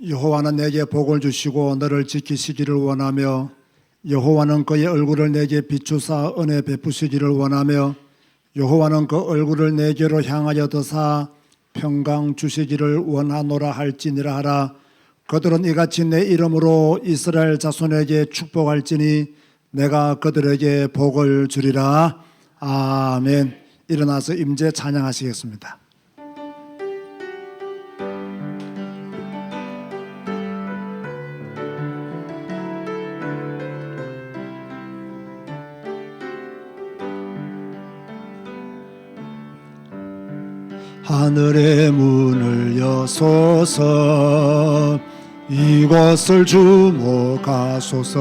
여호와는 내게 복을 주시고 너를 지키시기를 원하며 여호와는 그의 얼굴을 내게 비추사 은혜 베푸시기를 원하며 여호와는 그 얼굴을 내게로 향하여 드사 평강 주시기를 원하노라 할지니라 하라. 그들은 이같이 내 이름으로 이스라엘 자손에게 축복할지니 내가 그들에게 복을 주리라. 아멘. 일어나서 임재 찬양하시겠습니다. 하늘의 문을 여소서 이곳을 주목하소서.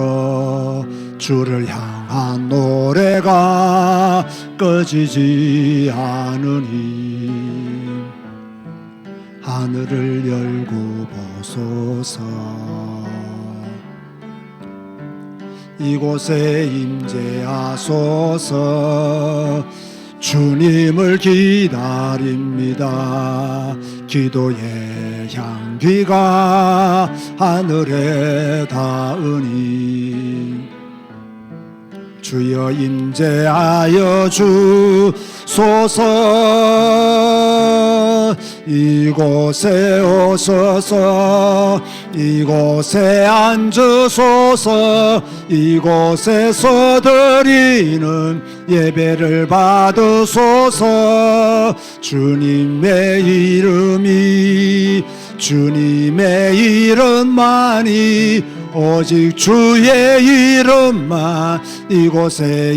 주를 향한 노래가 꺼지지 않으니 하늘을 열고 보소서. 이곳에 임재하소서. 주님을 기다립니다. 기도의 향기가 하늘에 닿으니 주여 임재하여 주소서. 이곳에 오소서. 이곳에 앉으소서. 이곳에서 드리는 예배를 받으소서. 주님의 이름만이 오직 주의 이름만 이곳에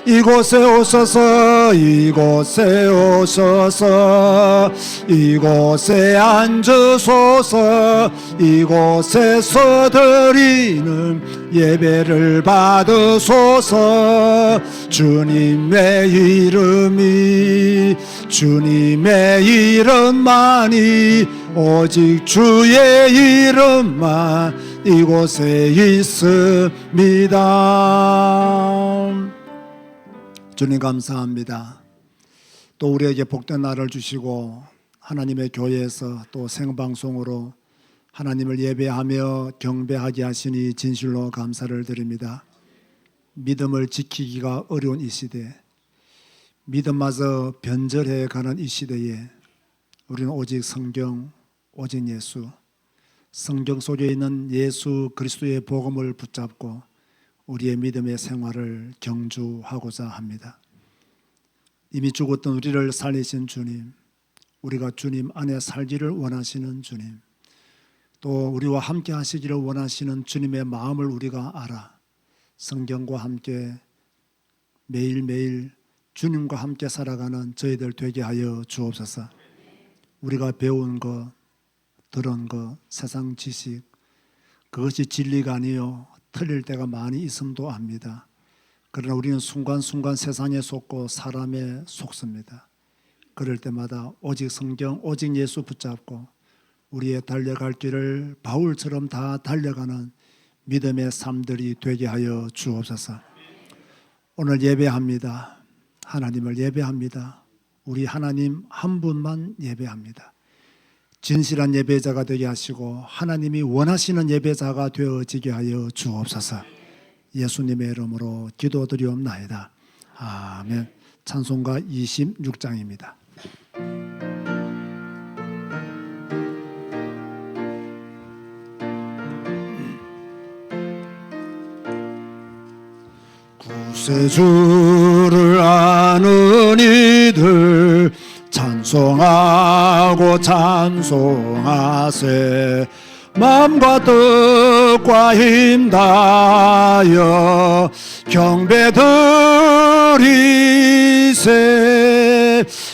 이곳에 오소서. 이곳에 오소서. 이곳에 앉으소서. 이곳에서 드리는 예배를 받으소서. 주님의 이름만이 오직 주의 이름만 이곳에 있습니다. 주님 감사합니다. 또 우리에게 복된 날을 주시고 하나님의 교회에서 또 생방송으로 하나님을 예배하며 경배하게 하시니 진실로 감사를 드립니다. 믿음을 지키기가 어려운 이 시대, 믿음마저 변절해 가는 이 시대에 우리는 오직 성경, 오직 예수, 성경 속에 있는 예수 그리스도의 복음을 붙잡고 우리의 믿음의 생활을 경주하고자 합니다. 이미 죽었던 우리를 살리신 주님, 우리가 주님 안에 살기를 원하시는 주님, 또 우리와 함께 하시기를 원하시는 주님의 마음을 우리가 알아 성경과 함께 매일매일 주님과 함께 살아가는 저희들 되게 하여 주옵소서. 우리가 배운 것, 들은 것, 세상 지식, 그것이 진리가 아니요 틀릴 때가 많이 있음도 압니다. 그러나 우리는 순간순간 세상에 속고 사람에 속습니다. 그럴 때마다 오직 성경, 오직 예수 붙잡고 우리의 달려갈 길을 바울처럼 다 달려가는 믿음의 삶들이 되게 하여 주옵소서. 오늘 예배합니다. 하나님을 예배합니다. 우리 하나님 한 분만 예배합니다. 진실한 예배자가 되게 하시고 하나님이 원하시는 예배자가 되어지게 하여 주옵소서. 예수님의 이름으로 기도드리옵나이다. 아멘. 찬송가 26장입니다. 구세주를 아는 이들 찬송하고 찬송하세. 마음과 뜻과 힘 다하여 경배드리세.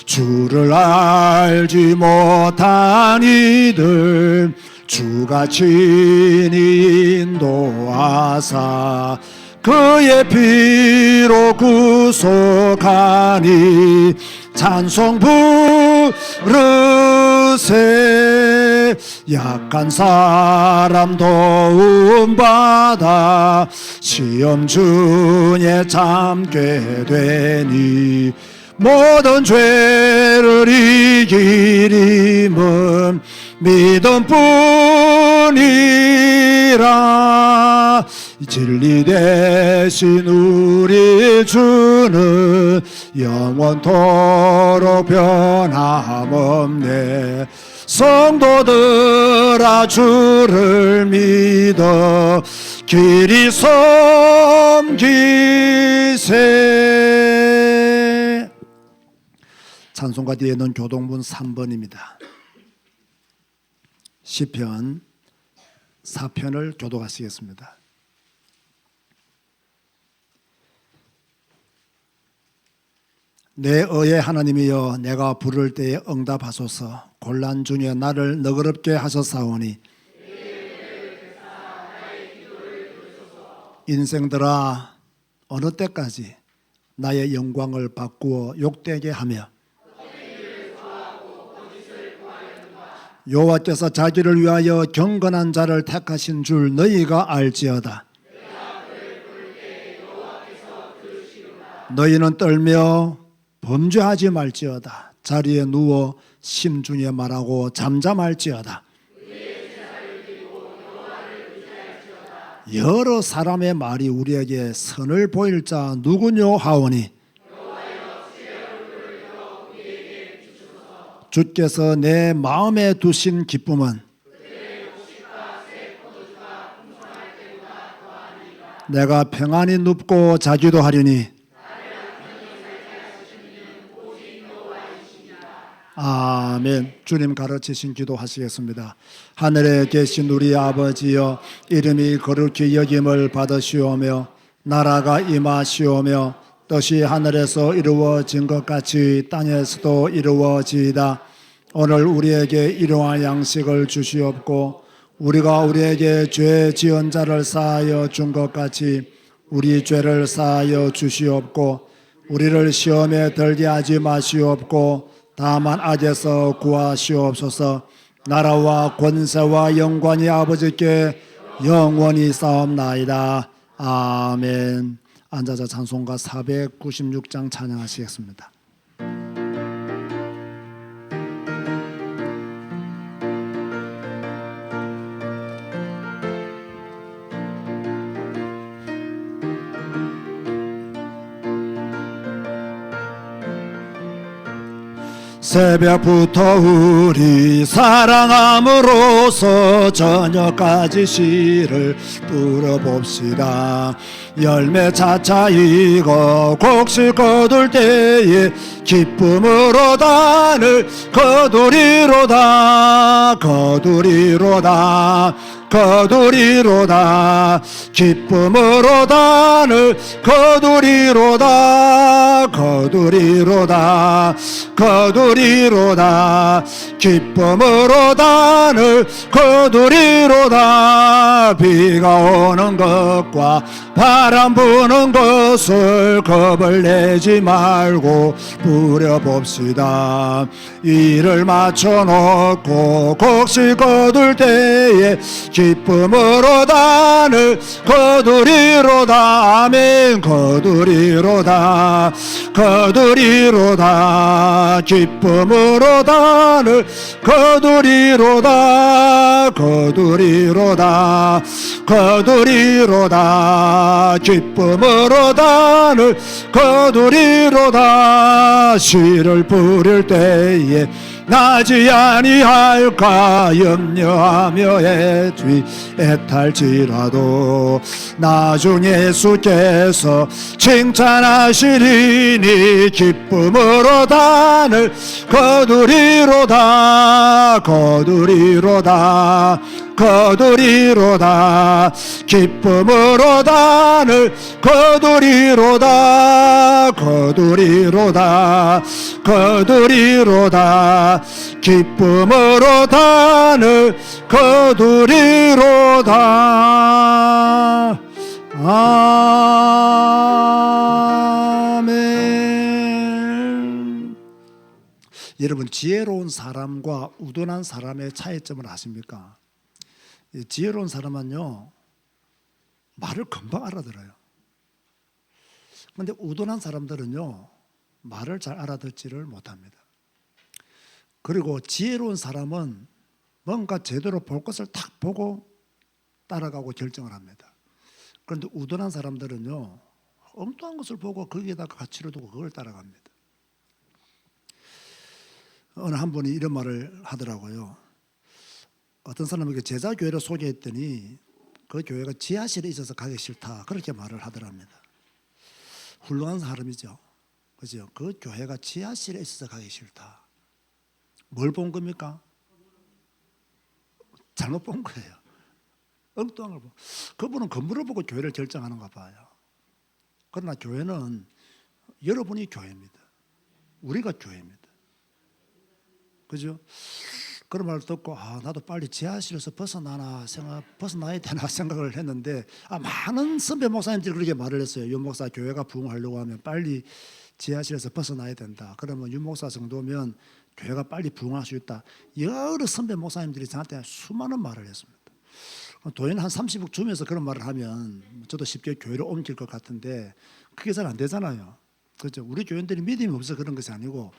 주를 알지 못한 이들 주가 친히 인도하사 그의 피로 구속하니 찬송 부르세. 약한 사람 도움받아 시험 중에 참게 되니 모든 죄를 이기림은 믿음뿐이라. 진리 대신 우리 주는 영원토록 변함없네. 성도들아 주를 믿어 길이 섬기세. 찬송가 뒤에는 교동문 3번입니다. 시편 4편을 교독하시겠습니다. 내 의의 하나님이여 내가 부를 때에 응답하소서. 곤란 중에 나를 너그럽게 하셨사오니 인생들아 어느 때까지 나의 영광을 바꾸어 욕되게 하며 여호와께서 자기를 위하여 경건한 자를 택하신 줄 너희가 알지어다. 너희는 떨며 범죄하지 말지어다. 자리에 누워 심중에 말하고 잠잠할지어다. 여러 사람의 말이 우리에게 선을 보일 자 누구뇨 하오니 주께서 내 마음에 두신 기쁨은 내가 평안히 눕고 자기도 하리니 아멘. 주님 가르치신 기도 하시겠습니다. 하늘에 계신 우리 아버지여 이름이 거룩히 여김을 받으시오며 나라가 임하시오며 뜻이 하늘에서 이루어진 것 같이 땅에서도 이루어지이다. 오늘 우리에게 일용할 양식을 주시옵고 우리가 우리에게 죄 지은 자를 사하여 준 것 같이 우리 죄를 사하여 주시옵고 우리를 시험에 들게 하지 마시옵고 다만 악에서 구하시옵소서. 나라와 권세와 영광이 아버지께 영원히 싸움나이다. 아멘. 앉아서 찬송가 496장 찬양하시겠습니다. 새벽부터 우리 사랑함으로써 저녁까지 씨를 뿌려봅시다. 열매 차차 익어 곡식 거둘 때에 기쁨으로 단을 거두리로다. 거두리로다. 거두리로다. 기쁨으로 단을 거두리로다. 거두리로다. 거두리로다. 기쁨으로 단을 거두리로다. 비가 오는 것과 바람 부는 것을 겁을 내지 말고 뿌려봅시다. 이를 맞춰놓고 곡식 거둘 때에 기쁨으로 단을 거두리로다. 아멘. 거두리로다. 거두리로다. 기쁨으로 단을 거두리로다. 거두리로다. 거두리로다. 기쁨으로 단을 거두리로다. 씨를 뿌릴 때에 나지 아니할까 염려하며 애탈지라도 나중 예수께서 칭찬하시리니 기쁨으로 단을 거두리로다. 거두리로다. 거두리로다. 기쁨으로 단을 거두리로다. 거두리로다. 거두리로다. 기쁨으로 단을 거두리로다. 아멘. 여러분, 지혜로운 사람과 우둔한 사람의 차이점을 아십니까? 지혜로운 사람은요, 말을 금방 알아들어요. 그런데 우둔한 사람들은요, 말을 잘 알아듣지를 못합니다. 그리고 지혜로운 사람은 뭔가 제대로 볼 것을 딱 보고 따라가고 결정을 합니다. 그런데 우둔한 사람들은요, 엉뚱한 것을 보고 거기에다가 가치를 두고 그걸 따라갑니다. 어느 한 분이 이런 말을 하더라고요. 어떤 사람에게 제자교회를 소개했더니 그 교회가 지하실에 있어서 가기 싫다, 그렇게 말을 하더랍니다. 훌륭한 사람이죠. 그죠? 그 교회가 지하실에 있어서 가기 싫다. 뭘 본 겁니까? 잘못 본 거예요. 엉뚱한 걸 보고. 그분은 건물을 보고 교회를 결정하는가 봐요. 그러나 교회는 여러분이 교회입니다. 우리가 교회입니다. 그죠? 그런 말을 듣고 나도 빨리 지하실에서 벗어나야 되나 생각을 했는데 많은 선배 목사님들이 그렇게 말을 했어요. 윤 목사 교회가 부흥하려고 하면 빨리 지하실에서 벗어나야 된다. 그러면 윤 목사 정도면 교회가 빨리 부흥할 수 있다. 여러 선배 목사님들이 저한테 수많은 말을 했습니다. 도인 한 30억 주면서 그런 말을 하면 저도 쉽게 교회를 옮길 것 같은데 그게 잘 안 되잖아요. 그렇죠? 우리 교인들이 믿음이 없어서 그런 것이 아니고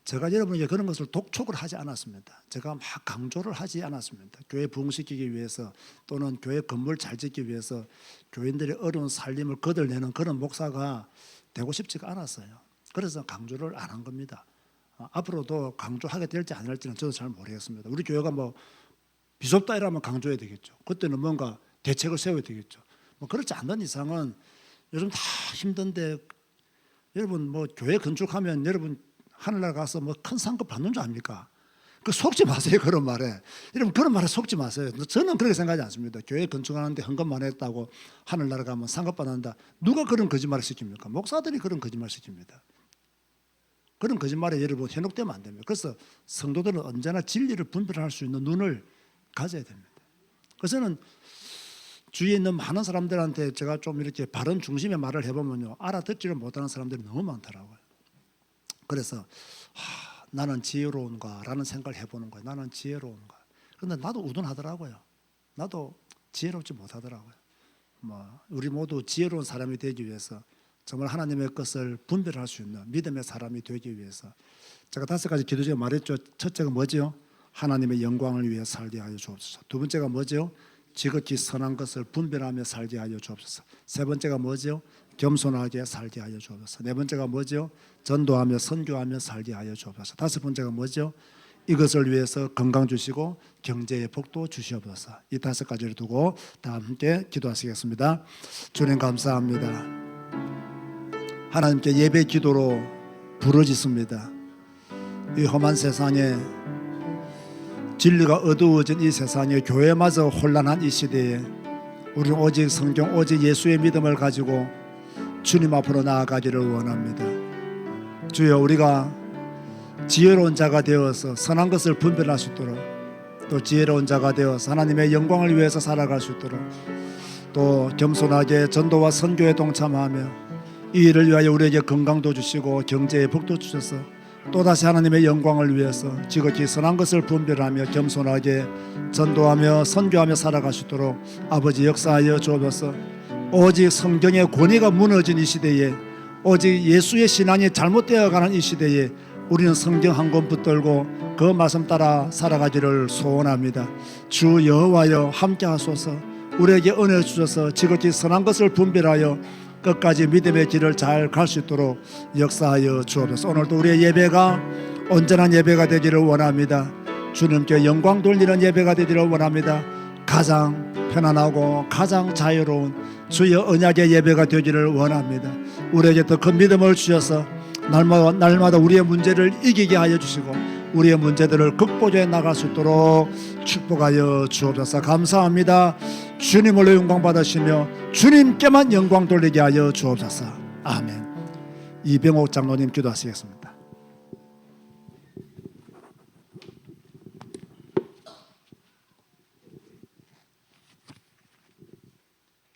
제가 여러분에게 그런 것을 독촉을 하지 않았습니다. 제가 막 강조를 하지 않았습니다. 교회 부흥시키기 위해서 또는 교회 건물 잘 짓기 위해서 교인들의 어려운 살림을 거들내는 그런 목사가 되고 싶지가 않았어요. 그래서 강조를 안 한 겁니다. 앞으로도 강조하게 될지 안 될지는 저도 잘 모르겠습니다. 우리 교회가 뭐 비좁다 이러면 강조해야 되겠죠. 그때는 뭔가 대책을 세워야 되겠죠. 뭐 그렇지 않는 이상은 요즘 다 힘든데 여러분 뭐 교회 건축하면 여러분 하늘나라 가서 뭐 큰 상급 받는 줄 압니까? 그 속지 마세요. 그런 말에. 여러분 그런 말에 속지 마세요. 저는 그렇게 생각하지 않습니다. 교회 건축하는데 헌금만 했다고 하늘나라 가면 상급 받는다. 누가 그런 거짓말을 시킵니까? 목사들이 그런 거짓말 시킵니다. 그런 거짓말에 여러분 현혹되면 안 됩니다. 그래서 성도들은 언제나 진리를 분별할 수 있는 눈을 가져야 됩니다. 그래서 저는 주위에 있는 많은 사람들한테 제가 좀 이렇게 발언 중심의 말을 해보면요, 알아듣지를 못하는 사람들이 너무 많더라고요. 그래서 나는 지혜로운가 라는 생각을 해보는 거예요. 나는 지혜로운가. 그런데 나도 우둔하더라고요. 나도 지혜롭지 못하더라고요. 우리 모두 지혜로운 사람이 되기 위해서 정말 하나님의 것을 분별할 수 있는 믿음의 사람이 되기 위해서 제가 5가지 기도 중에 말했죠. 첫째가 뭐죠? 하나님의 영광을 위해 살게 하여 주옵소서. 두 번째가 뭐죠? 지극히 선한 것을 분별하며 살게 하여 주옵소서. 세 번째가 뭐죠? 겸손하게 살게 하여 주옵소서. 네 번째가 뭐죠? 전도하며 선교하며 살게 하여 주옵소서. 다섯 번째가 뭐죠? 이것을 위해서 건강 주시고 경제의 복도 주시옵소서. 이 5가지를 두고 다 함께 기도하시겠습니다. 주님 감사합니다. 하나님께 예배 기도로 부르짖습니다. 이 험한 세상에 진리가 어두워진 이 세상에 교회마저 혼란한 이 시대에 우리는 오직 성경 오직 예수의 믿음을 가지고 주님 앞으로 나아가기를 원합니다. 주여 우리가 지혜로운 자가 되어서 선한 것을 분별할 수 있도록 또 지혜로운 자가 되어서 하나님의 영광을 위해서 살아갈 수 있도록 또 겸손하게 전도와 선교에 동참하며 이 일을 위하여 우리에게 건강도 주시고 경제의 복도 주셔서 또다시 하나님의 영광을 위해서 지극히 선한 것을 분별하며 겸손하게 전도하며 선교하며 살아갈 수 있도록 아버지 역사하여 주옵소서. 오직 성경의 권위가 무너진 이 시대에 오직 예수의 신앙이 잘못되어가는 이 시대에 우리는 성경 한 권 붙들고 그 말씀 따라 살아가기를 소원합니다. 주 여호와여 함께 하소서. 우리에게 은혜 주셔서 지극히 선한 것을 분별하여 끝까지 믿음의 길을 잘 갈 수 있도록 역사하여 주옵소서. 오늘도 우리의 예배가 온전한 예배가 되기를 원합니다. 주님께 영광 돌리는 예배가 되기를 원합니다. 가장 편안하고 가장 자유로운 주의 언약의 예배가 되기를 원합니다. 우리에게 더 큰 믿음을 주셔서 날마다 우리의 문제를 이기게 하여 주시고 우리의 문제들을 극복해 나갈 수 있도록 축복하여 주옵소서. 감사합니다. 주님으로 영광 받으시며 주님께만 영광 돌리게 하여 주옵소서. 아멘. 이병옥 장로님 기도하시겠습니다.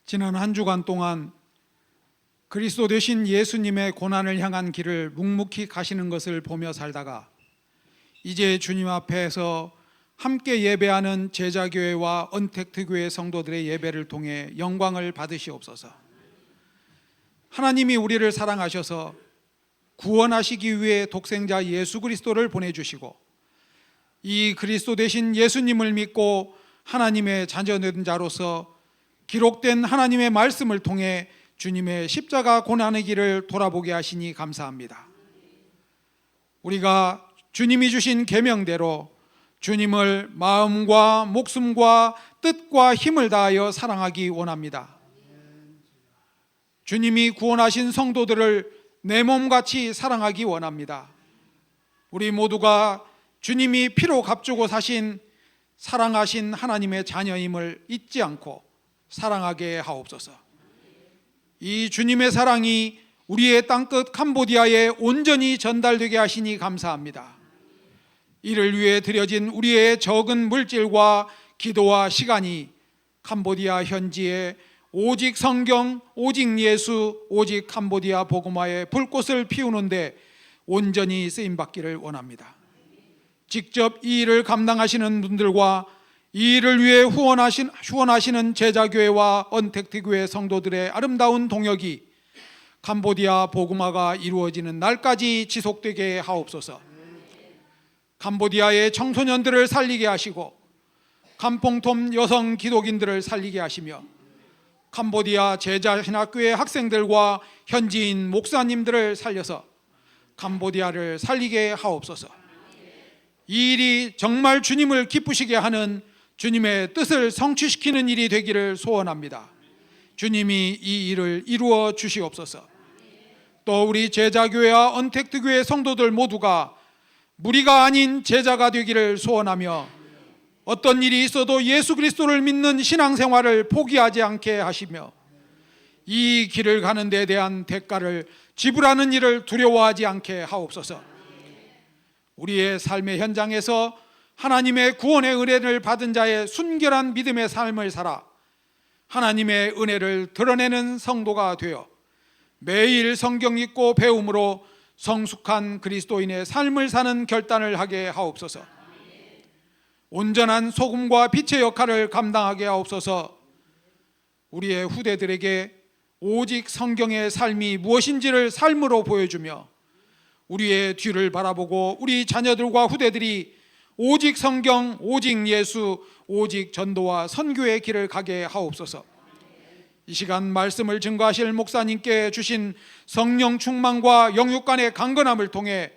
지난 한 주간 동안 그리스도 되신 예수님의 고난을 향한 길을 묵묵히 가시는 것을 보며 살다가 이제 주님 앞에서 함께 예배하는 제자교회와 언택트교회 성도들의 예배를 통해 영광을 받으시옵소서. 하나님이 우리를 사랑하셔서 구원하시기 위해 독생자 예수 그리스도를 보내주시고 이 그리스도 되신 예수님을 믿고 하나님의 자녀된 자로서 기록된 하나님의 말씀을 통해 주님의 십자가 고난의 길을 돌아보게 하시니 감사합니다. 우리가 주님이 주신 계명대로 주님을 마음과 목숨과 뜻과 힘을 다하여 사랑하기 원합니다. 주님이 구원하신 성도들을 내 몸같이 사랑하기 원합니다. 우리 모두가 주님이 피로 값주고 사신 사랑하신 하나님의 자녀임을 잊지 않고 사랑하게 하옵소서. 이 주님의 사랑이 우리의 땅끝 캄보디아에 온전히 전달되게 하시니 감사합니다. 이를 위해 드려진 우리의 적은 물질과 기도와 시간이 캄보디아 현지에 오직 성경, 오직 예수, 오직 캄보디아 복음화의 불꽃을 피우는데 온전히 쓰임받기를 원합니다. 직접 이 일을 감당하시는 분들과 이 일을 위해 후원하시는 제자교회와 언택트교회 성도들의 아름다운 동역이 캄보디아 복음화가 이루어지는 날까지 지속되게 하옵소서. 캄보디아의 청소년들을 살리게 하시고 캄퐁톰 여성 기독인들을 살리게 하시며 캄보디아 제자신학교회 학생들과 현지인 목사님들을 살려서 캄보디아를 살리게 하옵소서. 이 일이 정말 주님을 기쁘시게 하는 주님의 뜻을 성취시키는 일이 되기를 소원합니다. 주님이 이 일을 이루어 주시옵소서. 또 우리 제자교회와 언택트교회 성도들 모두가 무리가 아닌 제자가 되기를 소원하며 어떤 일이 있어도 예수 그리스도를 믿는 신앙생활을 포기하지 않게 하시며 이 길을 가는 데 대한 대가를 지불하는 일을 두려워하지 않게 하옵소서. 우리의 삶의 현장에서 하나님의 구원의 은혜를 받은 자의 순결한 믿음의 삶을 살아 하나님의 은혜를 드러내는 성도가 되어 매일 성경 읽고 배움으로 성숙한 그리스도인의 삶을 사는 결단을 하게 하옵소서. 온전한 소금과 빛의 역할을 감당하게 하옵소서. 우리의 후대들에게 오직 성경의 삶이 무엇인지를 삶으로 보여주며 우리의 뒤를 바라보고 우리 자녀들과 후대들이 오직 성경, 오직 예수, 오직 전도와 선교의 길을 가게 하옵소서. 이 시간 말씀을 증거하실 목사님께 주신 성령 충만과 영육 간의 강건함을 통해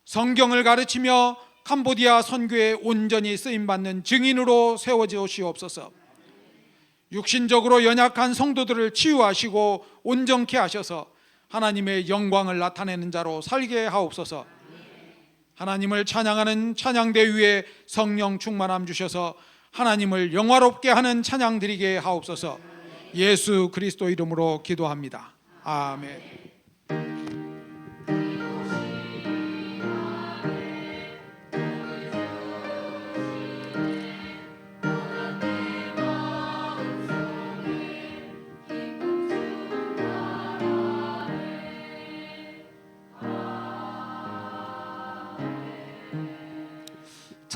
성경을 가르치며 캄보디아 선교에 온전히 쓰임받는 증인으로 세워주시옵소서. 육신적으로 연약한 성도들을 치유하시고 온전케 하셔서 하나님의 영광을 나타내는 자로 살게 하옵소서. 하나님을 찬양하는 찬양대 위에 성령 충만함 주셔서 하나님을 영화롭게 하는 찬양 드리게 하옵소서. 예수 그리스도 이름으로 기도합니다. 아멘.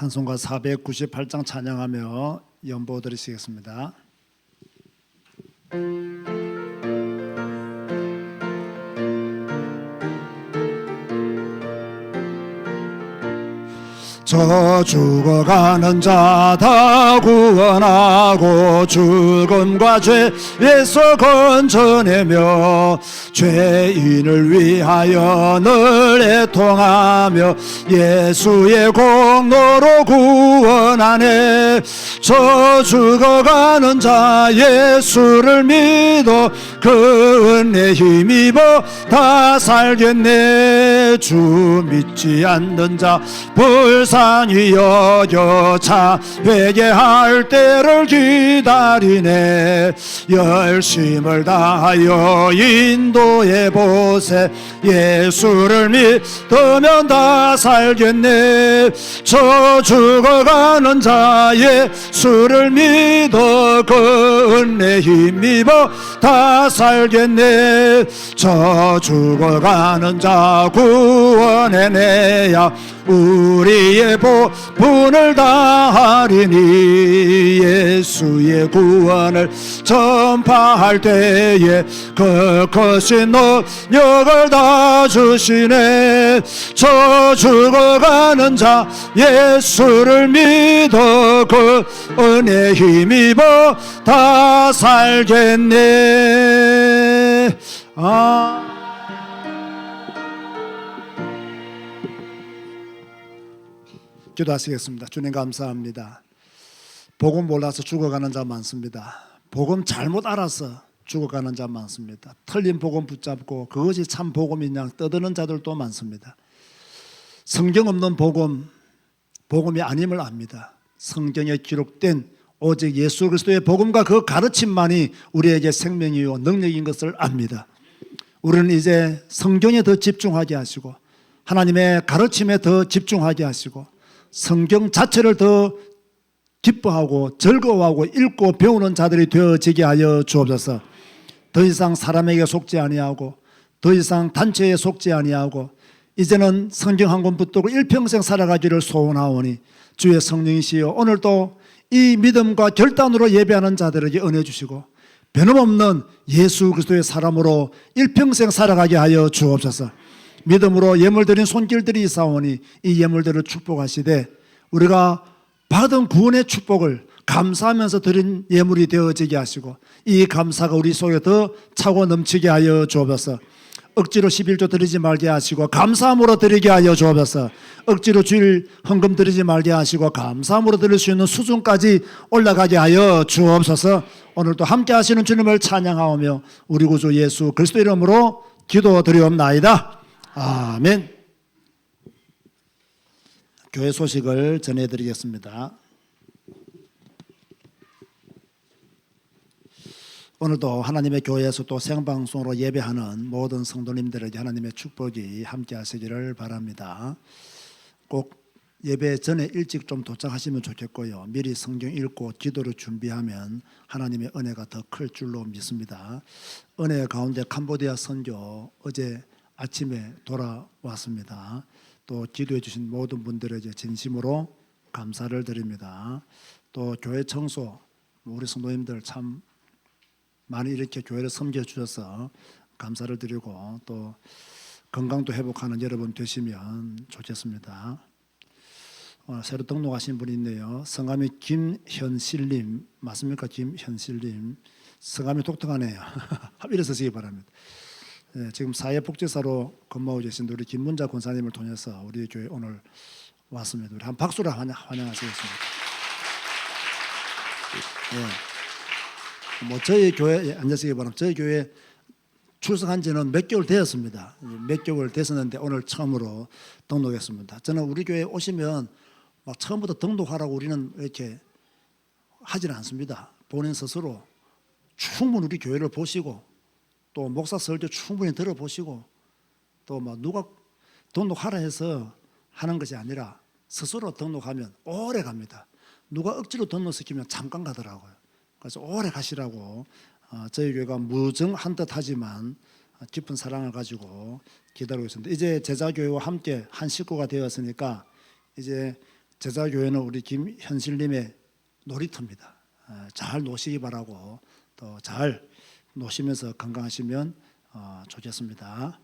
찬송가 498장 찬양하며 연보 드리시겠습니다. 저 죽어가는 자 다 구원하고 죽음과 죄에서 건져내며 죄인을 위하여 늘 애통하며 예수의 공로로 구원하네. 저 죽어가는 자 예수를 믿어 그 은혜 힘입어 다 살겠네. 주 믿지 않는 자 불쌍히 여겨 자 회개할 때를 기다리네. 열심을 다하여 인도해 보세. 예수를 믿으면 다 살겠네. 저 죽어가는 자 예수를 믿어 그 은혜 힘입어 다 살겠네. 저 죽어가는 자 구원해내야 우리의 주의 복분을 다하리니 예수의 구원을 전파할 때에 그 크신 능력을 다 주시네. 저 죽어가는 자 예수를 믿어 그 은혜 힘입어 다 살겠네. 기도하시겠습니다. 주님 감사합니다. 복음 몰라서 죽어가는 자 많습니다. 복음 잘못 알아서 죽어가는 자 많습니다. 틀린 복음 붙잡고 그것이 참 복음인 양 떠드는 자들도 많습니다. 성경 없는 복음이 아님을 압니다. 성경에 기록된 오직 예수 그리스도의 복음과 그 가르침만이 우리에게 생명이요 능력인 것을 압니다. 우리는 이제 성경에 더 집중하게 하시고 하나님의 가르침에 더 집중하게 하시고 성경 자체를 더 기뻐하고 즐거워하고 읽고 배우는 자들이 되어지게 하여 주옵소서. 더 이상 사람에게 속지 아니하고 더 이상 단체에 속지 아니하고 이제는 성경 한 권 붙들고 일평생 살아가기를 소원하오니 주의 성령이시여 오늘도 이 믿음과 결단으로 예배하는 자들에게 은혜 주시고 변함없는 예수 그리스도의 사람으로 일평생 살아가게 하여 주옵소서. 믿음으로 예물 드린 손길들이 있사오니 이 예물들을 축복하시되 우리가 받은 구원의 축복을 감사하면서 드린 예물이 되어지게 하시고 이 감사가 우리 속에 더 차고 넘치게 하여 주옵소서. 억지로 11조 드리지 말게 하시고 감사함으로 드리게 하여 주옵소서. 억지로 주일 헌금 드리지 말게 하시고 감사함으로 드릴 수 있는 수준까지 올라가게 하여 주옵소서. 오늘도 함께 하시는 주님을 찬양하오며 우리 구주 예수 그리스도 이름으로 기도드리옵나이다. 아멘. 교회 소식을 전해드리겠습니다. 오늘도 하나님의 교회에서 또 생방송으로 예배하는 모든 성도님들에게 하나님의 축복이 함께 하시기를 바랍니다. 꼭 예배 전에 일찍 좀 도착하시면 좋겠고요. 미리 성경 읽고 기도를 준비하면 하나님의 은혜가 더 클 줄로 믿습니다. 은혜 가운데 캄보디아 선교 어제 아침에 돌아왔습니다. 또 기도해 주신 모든 분들에게 진심으로 감사를 드립니다. 또 교회 청소 우리 성도님들 참 많이 이렇게 교회를 섬겨주셔서 감사를 드리고 또 건강도 회복하는 여러분 되시면 좋겠습니다. 새로 등록하신 분이 있네요. 성함이 김현실님 맞습니까? 김현실님 성함이 독특하네요. 일어서시기 바랍니다. 네, 지금 사회복지사로 근무하고 계신 우리 김문자 권사님을 통해서 우리 교회 오늘 왔습니다. 우리 한 박수로 환영하시겠습니다. 네. 저희 교회 앉으시기 바랍니다. 저희 교회 출석한 지는 몇 개월 되었습니다. 몇 개월 됐었는데 오늘 처음으로 등록했습니다. 저는 우리 교회 오시면 막 처음부터 등록하라고 우리는 이렇게 하지는 않습니다. 본인 스스로 충분히 우리 교회를 보시고 또 목사 설교 충분히 들어보시고 또 막 누가 등록하라 해서 하는 것이 아니라 스스로 등록하면 오래 갑니다. 누가 억지로 등록시키면 잠깐 가더라고요. 그래서 오래 가시라고 저희 교회가 무정한 듯하지만 깊은 사랑을 가지고 기다리고 있습니다. 이제 제자교회와 함께 한 식구가 되었으니까 이제 제자교회는 우리 김현실님의 놀이터입니다. 잘 노시기 바라고 또 잘 노시면서 건강하시면 좋겠습니다.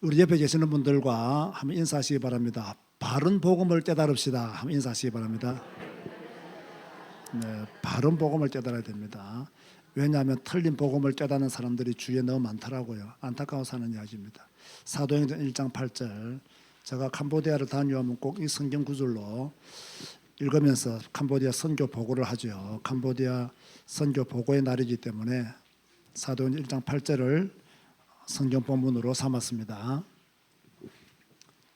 우리 옆에 계시는 분들과 한번 인사하시기 바랍니다. 바른 복음을 깨달읍시다. 한번 인사하시기 바랍니다. 네, 바른 복음을 깨달아야 됩니다. 왜냐하면 틀린 복음을 깨닫는 사람들이 주위에 너무 많더라고요. 안타까워 사는 이야기입니다. 사도행전 1장 8절 제가 캄보디아를 다녀오면 꼭 이 성경 구절로 읽으면서 캄보디아 선교 보고를 하죠. 캄보디아 선교 보고의 날이기 때문에 사도행전 1장 8절을 성경 본문으로 삼았습니다.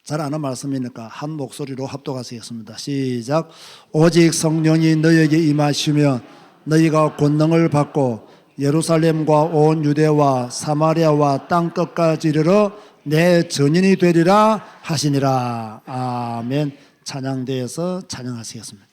잘 아는 말씀이니까 한 목소리로 합독하시겠습니다. 시작. 오직 성령이 너희에게 임하시면 너희가 권능을 받고 예루살렘과 온 유대와 사마리아와 땅끝까지 이르러 내 증인이 되리라 하시니라. 아멘. 찬양대에서 찬양하시겠습니다.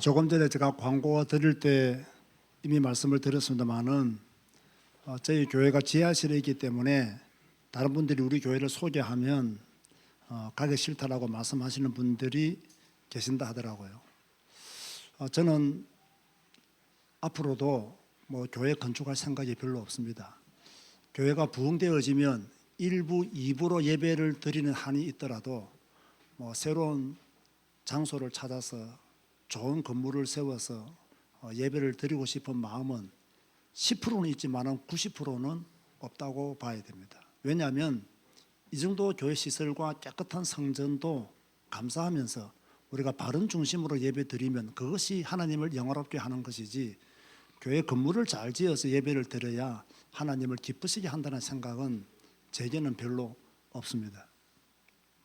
조금 전에 제가 광고 드릴 때 이미 말씀을 드렸습니다만은 저희 교회가 지하실에 있기 때문에 다른 분들이 우리 교회를 소개하면 가기 싫다라고 말씀하시는 분들이 계신다 하더라고요. 저는 앞으로도 뭐 교회 건축할 생각이 별로 없습니다. 교회가 부흥되어지면 1부, 2부로 예배를 드리는 한이 있더라도 뭐 새로운 장소를 찾아서 좋은 건물을 세워서 예배를 드리고 싶은 마음은 10%는 있지만 90%는 없다고 봐야 됩니다. 왜냐하면 이 정도 교회 시설과 깨끗한 성전도 감사하면서 우리가 바른 중심으로 예배 드리면 그것이 하나님을 영화롭게 하는 것이지, 교회 건물을 잘 지어서 예배를 드려야 하나님을 기쁘시게 한다는 생각은 제게는 별로 없습니다.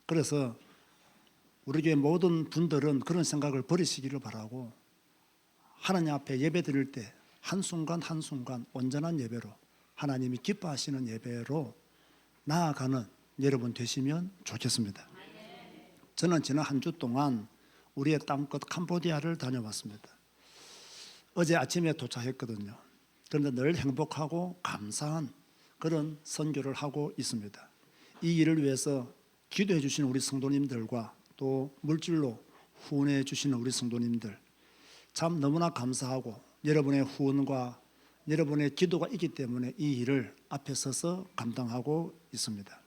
그래서 우리 교회 모든 분들은 그런 생각을 버리시기를 바라고, 하나님 앞에 예배 드릴 때 한순간 한순간 온전한 예배로, 하나님이 기뻐하시는 예배로 나아가는 여러분 되시면 좋겠습니다. 저는 지난 한 주 동안 우리의 땅끝 캄보디아를 다녀왔습니다. 어제 아침에 도착했거든요. 그런데 늘 행복하고 감사한 그런 선교를 하고 있습니다. 이 일을 위해서 기도해 주시는 우리 성도님들과 또 물질로 후원해 주시는 우리 성도님들, 참 너무나 감사하고 여러분의 후원과 여러분의 기도가 있기 때문에 이 일을 앞에 서서 감당하고 있습니다.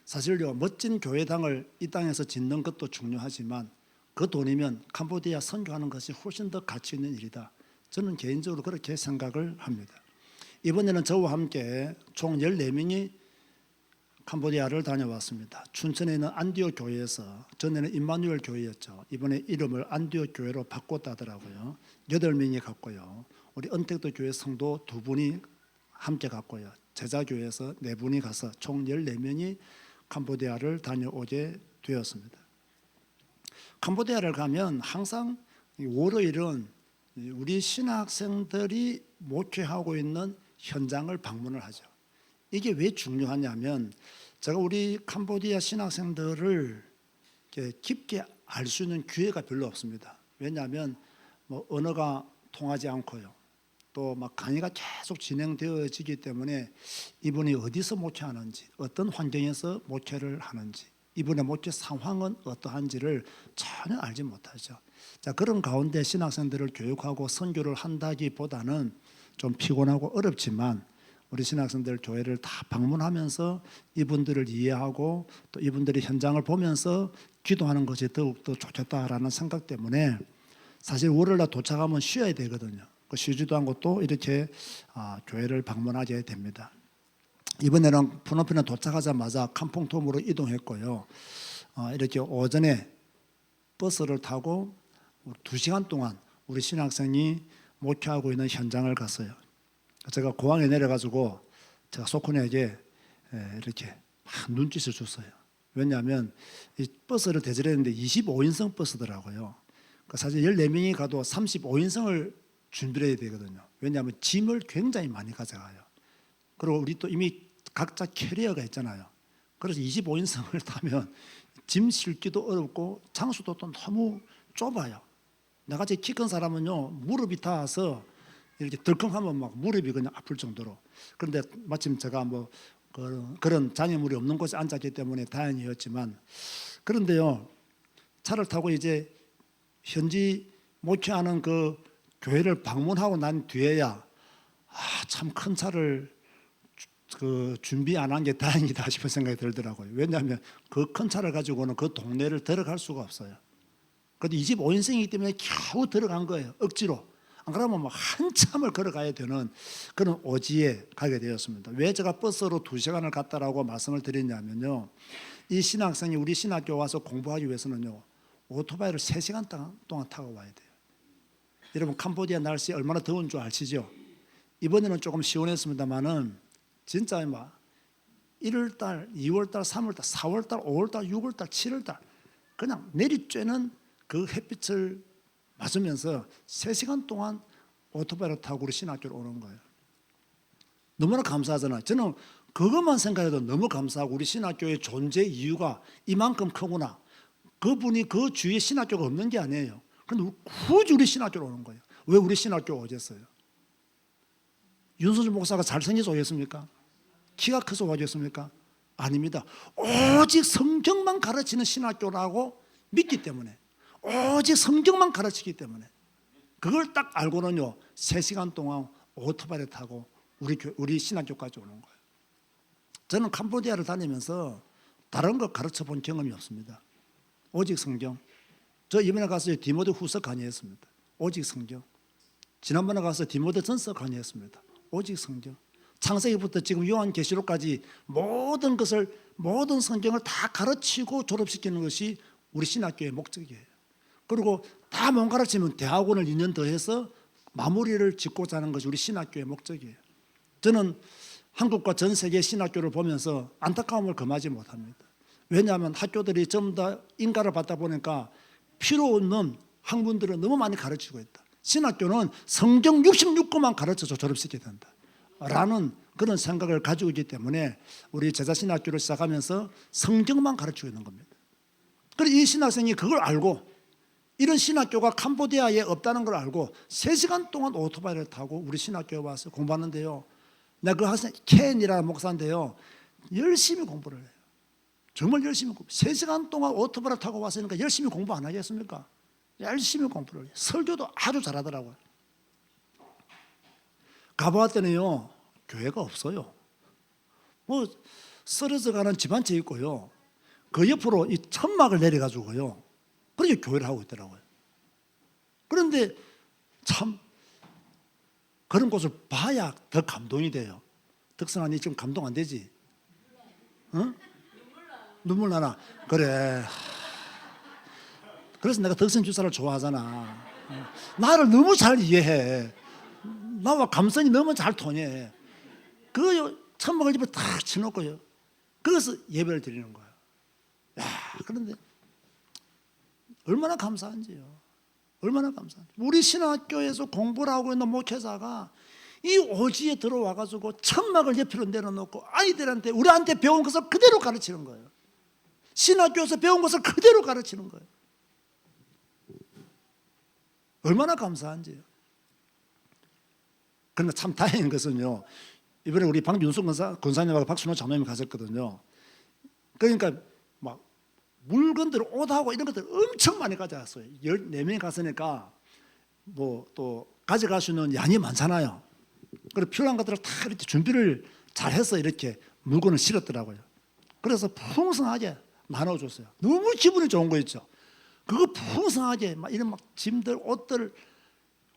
사실요, 멋진 교회당을 이 땅에서 짓는 것도 중요하지만 그 돈이면 캄보디아 선교하는 것이 훨씬 더 가치 있는 일이다. 저는 개인적으로 그렇게 생각을 합니다. 이번에는 저와 함께 총 14명이 캄보디아를 다녀왔습니다. 춘천에 있는 안디오 교회에서, 전에는 임마누엘 교회였죠. 이번에 이름을 안디오 교회로 바꿨다더라고요. 8명이 갔고요. 우리 언택도 교회 성도 2분이 함께 갔고요. 제자교회에서 4분이 가서 총 14명이 캄보디아를 다녀오게 되었습니다. 캄보디아를 가면 항상 월요일은 우리 신학생들이 목회하고 있는 현장을 방문을 하죠. 이게 왜 중요하냐면, 제가 우리 캄보디아 신학생들을 깊게 알 수 있는 기회가 별로 없습니다. 왜냐하면 뭐 언어가 통하지 않고요. 또 막 강의가 계속 진행되어지기 때문에 이분이 어디서 목회하는지, 어떤 환경에서 목회를 하는지, 이분의 목회 상황은 어떠한지를 전혀 알지 못하죠. 자, 그런 가운데 신학생들을 교육하고 선교를 한다기보다는 좀 피곤하고 어렵지만, 우리 신학생들 교회를 다 방문하면서 이분들을 이해하고 또 이분들의 현장을 보면서 기도하는 것이 더욱더 좋겠다라는 생각 때문에, 사실 월요일날 도착하면 쉬어야 되거든요. 쉬지도 않고 또 이렇게 교회를 방문하게 됩니다. 이번에는 푸놈펜에 도착하자마자 캄퐁톰으로 이동했고요. 이렇게 오전에 버스를 타고 2시간 동안 우리 신학생이 목회하고 있는 현장을 갔어요. 제가 공항에 내려가지고 제가 소코네에게 이렇게 눈짓을 줬어요. 왜냐하면 이 버스를 대절했는데 25인승 버스더라고요. 사실 14명이 가도 35인승을 준비를 해야 되거든요. 왜냐하면 짐을 굉장히 많이 가져가요. 그리고 우리 또 이미 각자 캐리어가 있잖아요. 그래서 25인승을 타면 짐 실기도 어렵고 장소도 또 너무 좁아요. 나같이 키 큰 사람은요, 무릎이 닿아서 이렇게 덜컹하면 막 무릎이 그냥 아플 정도로. 그런데 마침 제가 뭐 그런 장애물이 없는 곳에 앉았기 때문에 다행이었지만, 그런데요, 차를 타고 이제 현지 목회하는 그 교회를 방문하고 난 뒤에야 참 큰 차를 준비 안 한 게 다행이다 싶은 생각이 들더라고요. 왜냐하면 그 큰 차를 가지고는 그 동네를 들어갈 수가 없어요. 그런데 25인승이기 때문에 겨우 들어간 거예요, 억지로. 안 그러면 막 한참을 걸어가야 되는 그런 오지에 가게 되었습니다. 왜 제가 버스로 2시간을 갔다라고 말씀을 드렸냐면요, 이 신학생이 우리 신학교 와서 공부하기 위해서는요, 오토바이를 3시간 동안 타고 와야 돼요. 여러분, 캄보디아 날씨 얼마나 더운 줄 아시죠? 이번에는 조금 시원했습니다만은 진짜 막 1월달, 2월달, 3월달, 4월달, 5월달, 6월달, 7월달 그냥 내리쬐는 그 햇빛을 맞으면서 3시간 동안 오토바이를 타고 우리 신학교로 오는 거예요. 너무나 감사하잖아요. 저는 그것만 생각해도 너무 감사하고, 우리 신학교의 존재 이유가 이만큼 크구나. 그분이 그 주위에 신학교가 없는 게 아니에요. 그런데 굳이 우리 신학교로 오는 거예요. 왜 우리 신학교 오겠어요? 윤석열 목사가 잘생겨서 오겠습니까? 키가 커서 오겠습니까? 아닙니다. 오직 성경만 가르치는 신학교라고 믿기 때문에, 오직 성경만 가르치기 때문에, 그걸 딱 알고는요 3시간 동안 오토바이를 타고 우리 신학교까지 오는 거예요. 저는 캄보디아를 다니면서 다른 거 가르쳐 본 경험이 없습니다. 오직 성경. 저 이번에 가서 디모데 후서 강의했습니다. 오직 성경. 지난번에 가서 디모데 전서 강의했습니다. 오직 성경. 창세기부터 지금 요한계시록까지 모든 것을, 모든 성경을 다 가르치고 졸업시키는 것이 우리 신학교의 목적이에요. 그리고 다 못 가르치면 대학원을 2년 더 해서 마무리를 짓고자 하는 것이 우리 신학교의 목적이에요. 저는 한국과 전 세계 신학교를 보면서 안타까움을 금하지 못합니다. 왜냐하면 학교들이 전부 다 인가를 받다 보니까 필요 없는 학문들을 너무 많이 가르치고 있다. 신학교는 성경 66권만 가르쳐서 졸업시켜야 된다 라는 그런 생각을 가지고 있기 때문에 우리 제자신학교를 시작하면서 성경만 가르치고 있는 겁니다. 그래서 이 신학생이 그걸 알고, 이런 신학교가 캄보디아에 없다는 걸 알고 3시간 동안 오토바이를 타고 우리 신학교에 와서 공부하는데요, 내가 그 학생 켄이라는 목사인데요, 열심히 공부를 해요. 정말 열심히 공부. 3시간 동안 오토바이를 타고 왔으니까 열심히 공부 안 하겠습니까? 열심히 공부를 해요. 설교도 아주 잘하더라고요. 가보았더니요 교회가 없어요. 뭐 쓰러져 가는 집 한 채 있고요, 그 옆으로 이 천막을 내려가지고요 그렇게 교회를 하고 있더라고요. 그런데 참 그런 곳을 봐야 더 감동이 돼요. 덕선아, 니 지금 감동 안 되지? 어? 눈물 나나? 그래. 그래서 내가 덕선 주사를 좋아하잖아. 나를 너무 잘 이해해. 나와 감성이 너무 잘 통해. 그 천막을 집에 탁 쳐놓고요, 거기서 예배를 드리는 거예요. 야, 그런데 얼마나 감사한지요. 얼마나 감사한지. 우리 신학교에서 공부를 하고 있는 목회자가 이 오지에 들어와가지고 천막을 옆으로 내려놓고 아이들한테, 우리한테 배운 것을 그대로 가르치는 거예요. 신학교에서 배운 것을 그대로 가르치는 거예요. 얼마나 감사한지요. 그러나 참 다행인 것은요, 이번에 우리 박윤숙 권사님하고 박순호 장로님이 갔었거든요. 그러니까 막 물건들, 옷하고 이런 것들 엄청 많이 가져왔어요. 14명이 갔으니까 뭐 또 가져갈 수 있는 양이 많잖아요. 그리고 필요한 것들을 다 이렇게 준비를 잘해서 이렇게 물건을 실었더라고요. 그래서 풍성하게 나눠줬어요. 너무 기분이 좋은 거 있죠. 그거 풍성하게 막 이런 막 짐들, 옷들,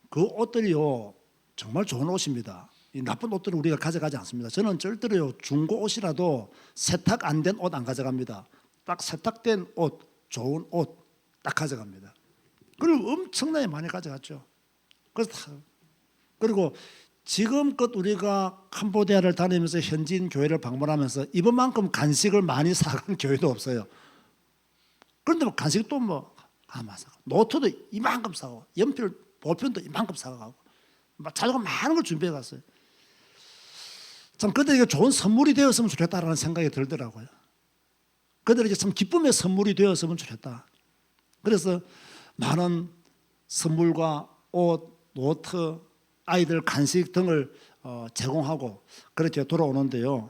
그 옷들이요 정말 좋은 옷입니다. 이 나쁜 옷들은 우리가 가져가지 않습니다. 저는 절대로요 중고 옷이라도 세탁 안 된 옷 안 가져갑니다. 딱 세탁된 옷, 좋은 옷 딱 가져갑니다. 그리고 엄청나게 많이 가져갔죠. 그리고 지금껏 우리가 캄보디아를 다니면서 현지인 교회를 방문하면서 이번만큼 간식을 많이 사간 교회도 없어요. 그런데 뭐 간식도 뭐 하나 사고, 노트도 이만큼 사고, 연필, 볼펜도 이만큼 사가고, 자료가 많은 걸 준비해 갔어요. 참 그들에게 좋은 선물이 되었으면 좋겠다라는 생각이 들더라고요. 그들에게 참 기쁨의 선물이 되었으면 좋겠다. 그래서 많은 선물과 옷, 노트, 아이들 간식 등을 제공하고 그렇게 돌아오는데요,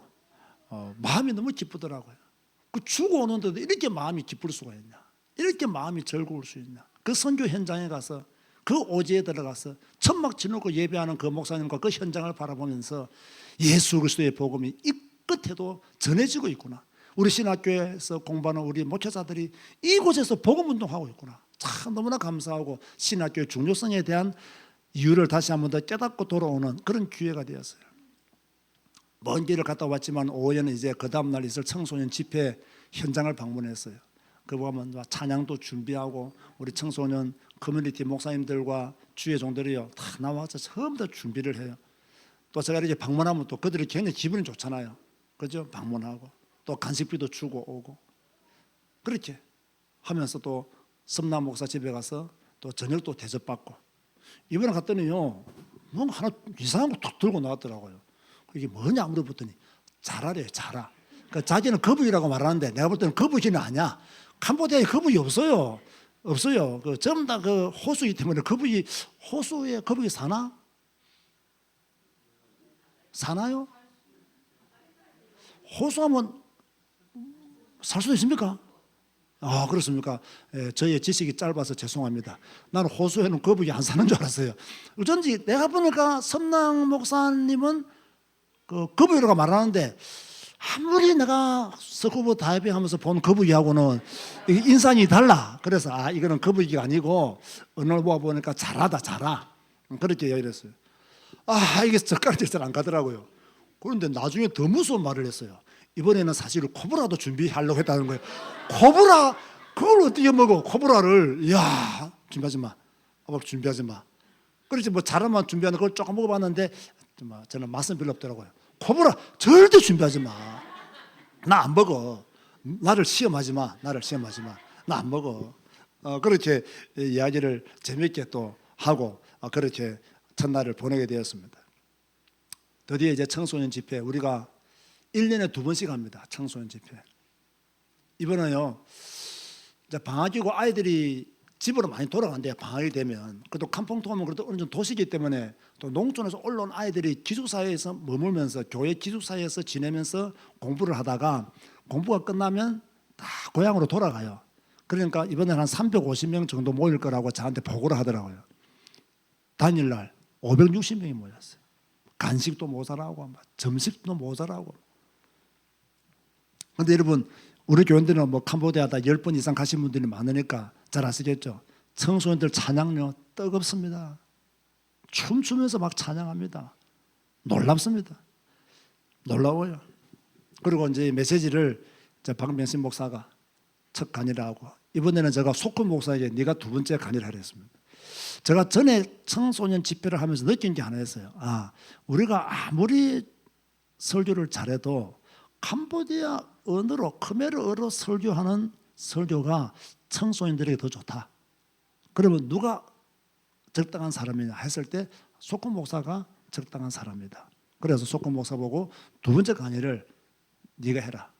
마음이 너무 기쁘더라고요. 그 주고 오는데도 이렇게 마음이 기쁠 수가 있냐, 이렇게 마음이 즐거울 수 있냐. 그 선교 현장에 가서 그 오지에 들어가서 천막 치놓고 예배하는 그 목사님과 그 현장을 바라보면서 예수 그리스도의 복음이 이 끝에도 전해지고 있구나, 우리 신학교에서 공부하는 우리 목회자들이 이곳에서 복음 운동하고 있구나, 참 너무나 감사하고 신학교의 중요성에 대한 이유를 다시 한 번 더 깨닫고 돌아오는 그런 기회가 되었어요. 먼 길을 갔다 왔지만 오후에는 이제 그 다음날 있을 청소년 집회 현장을 방문했어요. 그 보면 찬양도 준비하고 우리 청소년 커뮤니티 목사님들과 주의 종들이요 다 나와서 처음 다 준비를 해요. 또 제가 이렇게 방문하면 또 그들이 굉장히 기분이 좋잖아요. 그죠? 방문하고 또 간식비도 주고 오고 그렇게 하면서 또 섬남 목사 집에 가서 또 저녁도 대접받고, 이번에 갔더니요 뭔가 하나 이상한 거 툭 들고 나왔더라고요. 이게 뭐냐 물어봤더니 자라래요. 자라. 그러니까 자기는 거북이라고 말하는데 내가 볼 때는 거북이는 아니야. 캄보디아에 거북이 없어요. 없어요. 그 전부 다 그 호수이기 때문에 거북이 호수에 거북이 사나요? 호수하면 살 수도 있습니까? 아, 그렇습니까? 예, 저의 지식이 짧아서 죄송합니다. 나는 호수에는 거북이 안 사는 줄 알았어요. 어쩐지 내가 보니까 섬랑 목사님은 그 거북이라고 말하는데 아무리 내가 스쿠버 다이빙 하면서 본 거북이하고는 인상이 달라. 그래서 아, 이거는 거북이가 아니고 오늘 보니까 잘하. 그렇게 얘기를 했어요. 아, 이게 젓가락이 잘 안 가더라고요. 그런데 나중에 더 무서운 말을 했어요. 이번에는 사실 코브라도 준비하려고 했다는 거예요. 코브라? 그걸 어떻게 먹어? 코브라를. 이야, 준비하지 마. 준비하지 마. 그렇지, 뭐 자라만 준비하는 걸 조금 먹어봤는데 저는 맛은 별로 없더라고요. 코브라 절대 준비하지 마. 나 안 먹어. 나를 시험하지 마. 나 안 먹어. 그렇게 이야기를 재밌게 또 하고 그렇게 첫날을 보내게 되었습니다. 드디어 이제 청소년 집회, 우리가 1년에 2번씩 합니다. 청소년 집회. 이번에요, 이제 방학이고 아이들이 집으로 많이 돌아간대요. 방학이 되면. 그래도 캄펑통하면 그래도 어느 정도 도시이기 때문에 또 농촌에서 올라온 아이들이 기숙사에서 머물면서 교회 기숙사에서 지내면서 공부를 하다가 공부가 끝나면 다 고향으로 돌아가요. 그러니까 이번에 한 350명 정도 모일 거라고 저한테 보고를 하더라고요. 당일날 560명이 모였어요. 간식도 모자라고 점심도 모자라고. 그런데 여러분, 우리 교인들은 뭐 캄보디아다 10번 이상 가신 분들이 많으니까 잘 아시겠죠? 청소년들 찬양요 뜨겁습니다. 춤추면서 막 찬양합니다. 놀랍습니다. 놀라워요. 그리고 이제 메시지를 박명신 목사가 첫 강의를 하고, 이번에는 제가 속군 목사에게 네가 2번째 강의를 하려 했습니다. 제가 전에 청소년 집회를 하면서 느낀 게 하나 있어요. 아, 우리가 아무리 설교를 잘해도 캄보디아 언어로, 크메르어로 설교하는 설교가 청소년들에게 더 좋다. 그러면 누가 적당한 사람이냐 했을 때 속군 목사가 적당한 사람이다. 그래서 속군 목사 보고 2번째 강의를 네가 해라.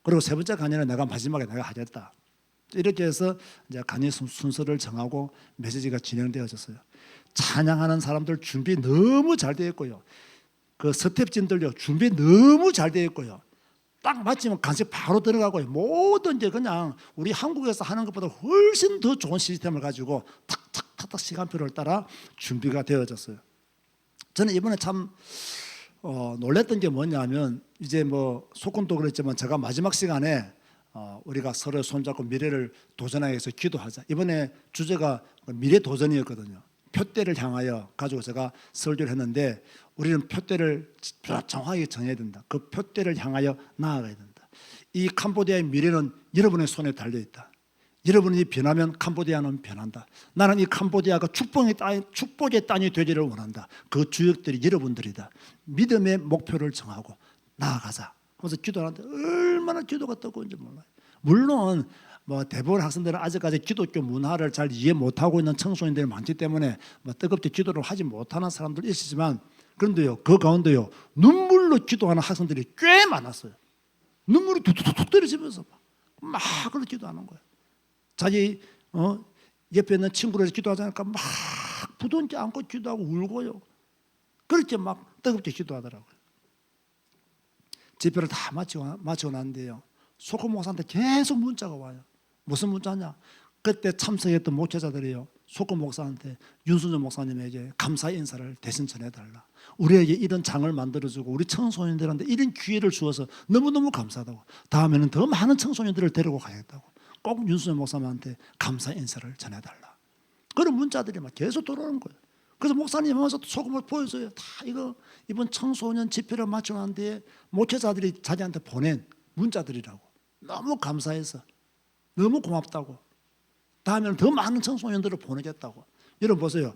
그리고 3번째 강의는 내가 마지막에 내가 하겠다. 이렇게 해서 이제 강의 순서를 정하고 메시지가 진행되어졌어요. 찬양하는 사람들 준비 너무 잘 되어 있고요. 그 스텝진들요 준비 너무 잘 되어 있고요. 딱 맞으면 간식 바로 들어가고요. 모든 게 그냥 우리 한국에서 하는 것보다 훨씬 더 좋은 시스템을 가지고 탁탁탁탁 시간표를 따라 준비가 되어졌어요. 저는 이번에 참 놀랬던 게 뭐냐면, 이제 뭐 속군도 그랬지만 제가 마지막 시간에 우리가 서로 손잡고 미래를 도전하기 위해서 기도하자. 이번에 주제가 미래 도전이었거든요. 표대를 향하여 가지고 제가 설교를 했는데, 우리는 표대를 정확하게 정해야 된다. 그 표대를 향하여 나아가야 된다. 이 캄보디아의 미래는 여러분의 손에 달려있다. 여러분이 변하면 캄보디아는 변한다. 나는 이 캄보디아가 축복의 땅이 되기를 원한다. 그 주역들이 여러분들이다. 믿음의 목표를 정하고 나아가자. 그래서 기도하는데 얼마나 기도가 뜨거운지 몰라요. 물론 뭐 대부분 학생들은 아직까지 기독교 문화를 잘 이해 못하고 있는 청소년들이 많기 때문에 뭐 뜨겁게 기도를 하지 못하는 사람들 있으시지만, 그런데요, 그 가운데요 눈물로 기도하는 학생들이 꽤 많았어요. 눈물이 툭툭툭 떨어지면서 막 그렇게 기도하는 거예요. 자기 옆에 있는 친구를 기도하지 않으니까 막 부둥켜 안고 기도하고 울고요. 그렇게 막 뜨겁게 기도하더라고요. 집회를 다 마치고 난데요, 속고 목사한테 계속 문자가 와요. 무슨 문자냐? 그때 참석했던 목회자들이요, 속고 목사한테 윤순정 목사님에게 감사 인사를 대신 전해달라. 우리에게 이런 장을 만들어주고 우리 청소년들한테 이런 기회를 주어서 너무너무 감사하다고. 다음에는 더 많은 청소년들을 데리고 가야겠다고. 꼭 윤순정 목사님한테 감사 인사를 전해달라. 그런 문자들이 막 계속 들어오는 거예요. 그래서 목사님 하면서 소금을 보여줘요. 다 이거 이번 청소년 집회를 마치고 난 뒤에 목회자들이 자기한테 보낸 문자들이라고. 너무 감사해서, 너무 고맙다고, 다음에는 더 많은 청소년들을 보내겠다고. 여러분 보세요.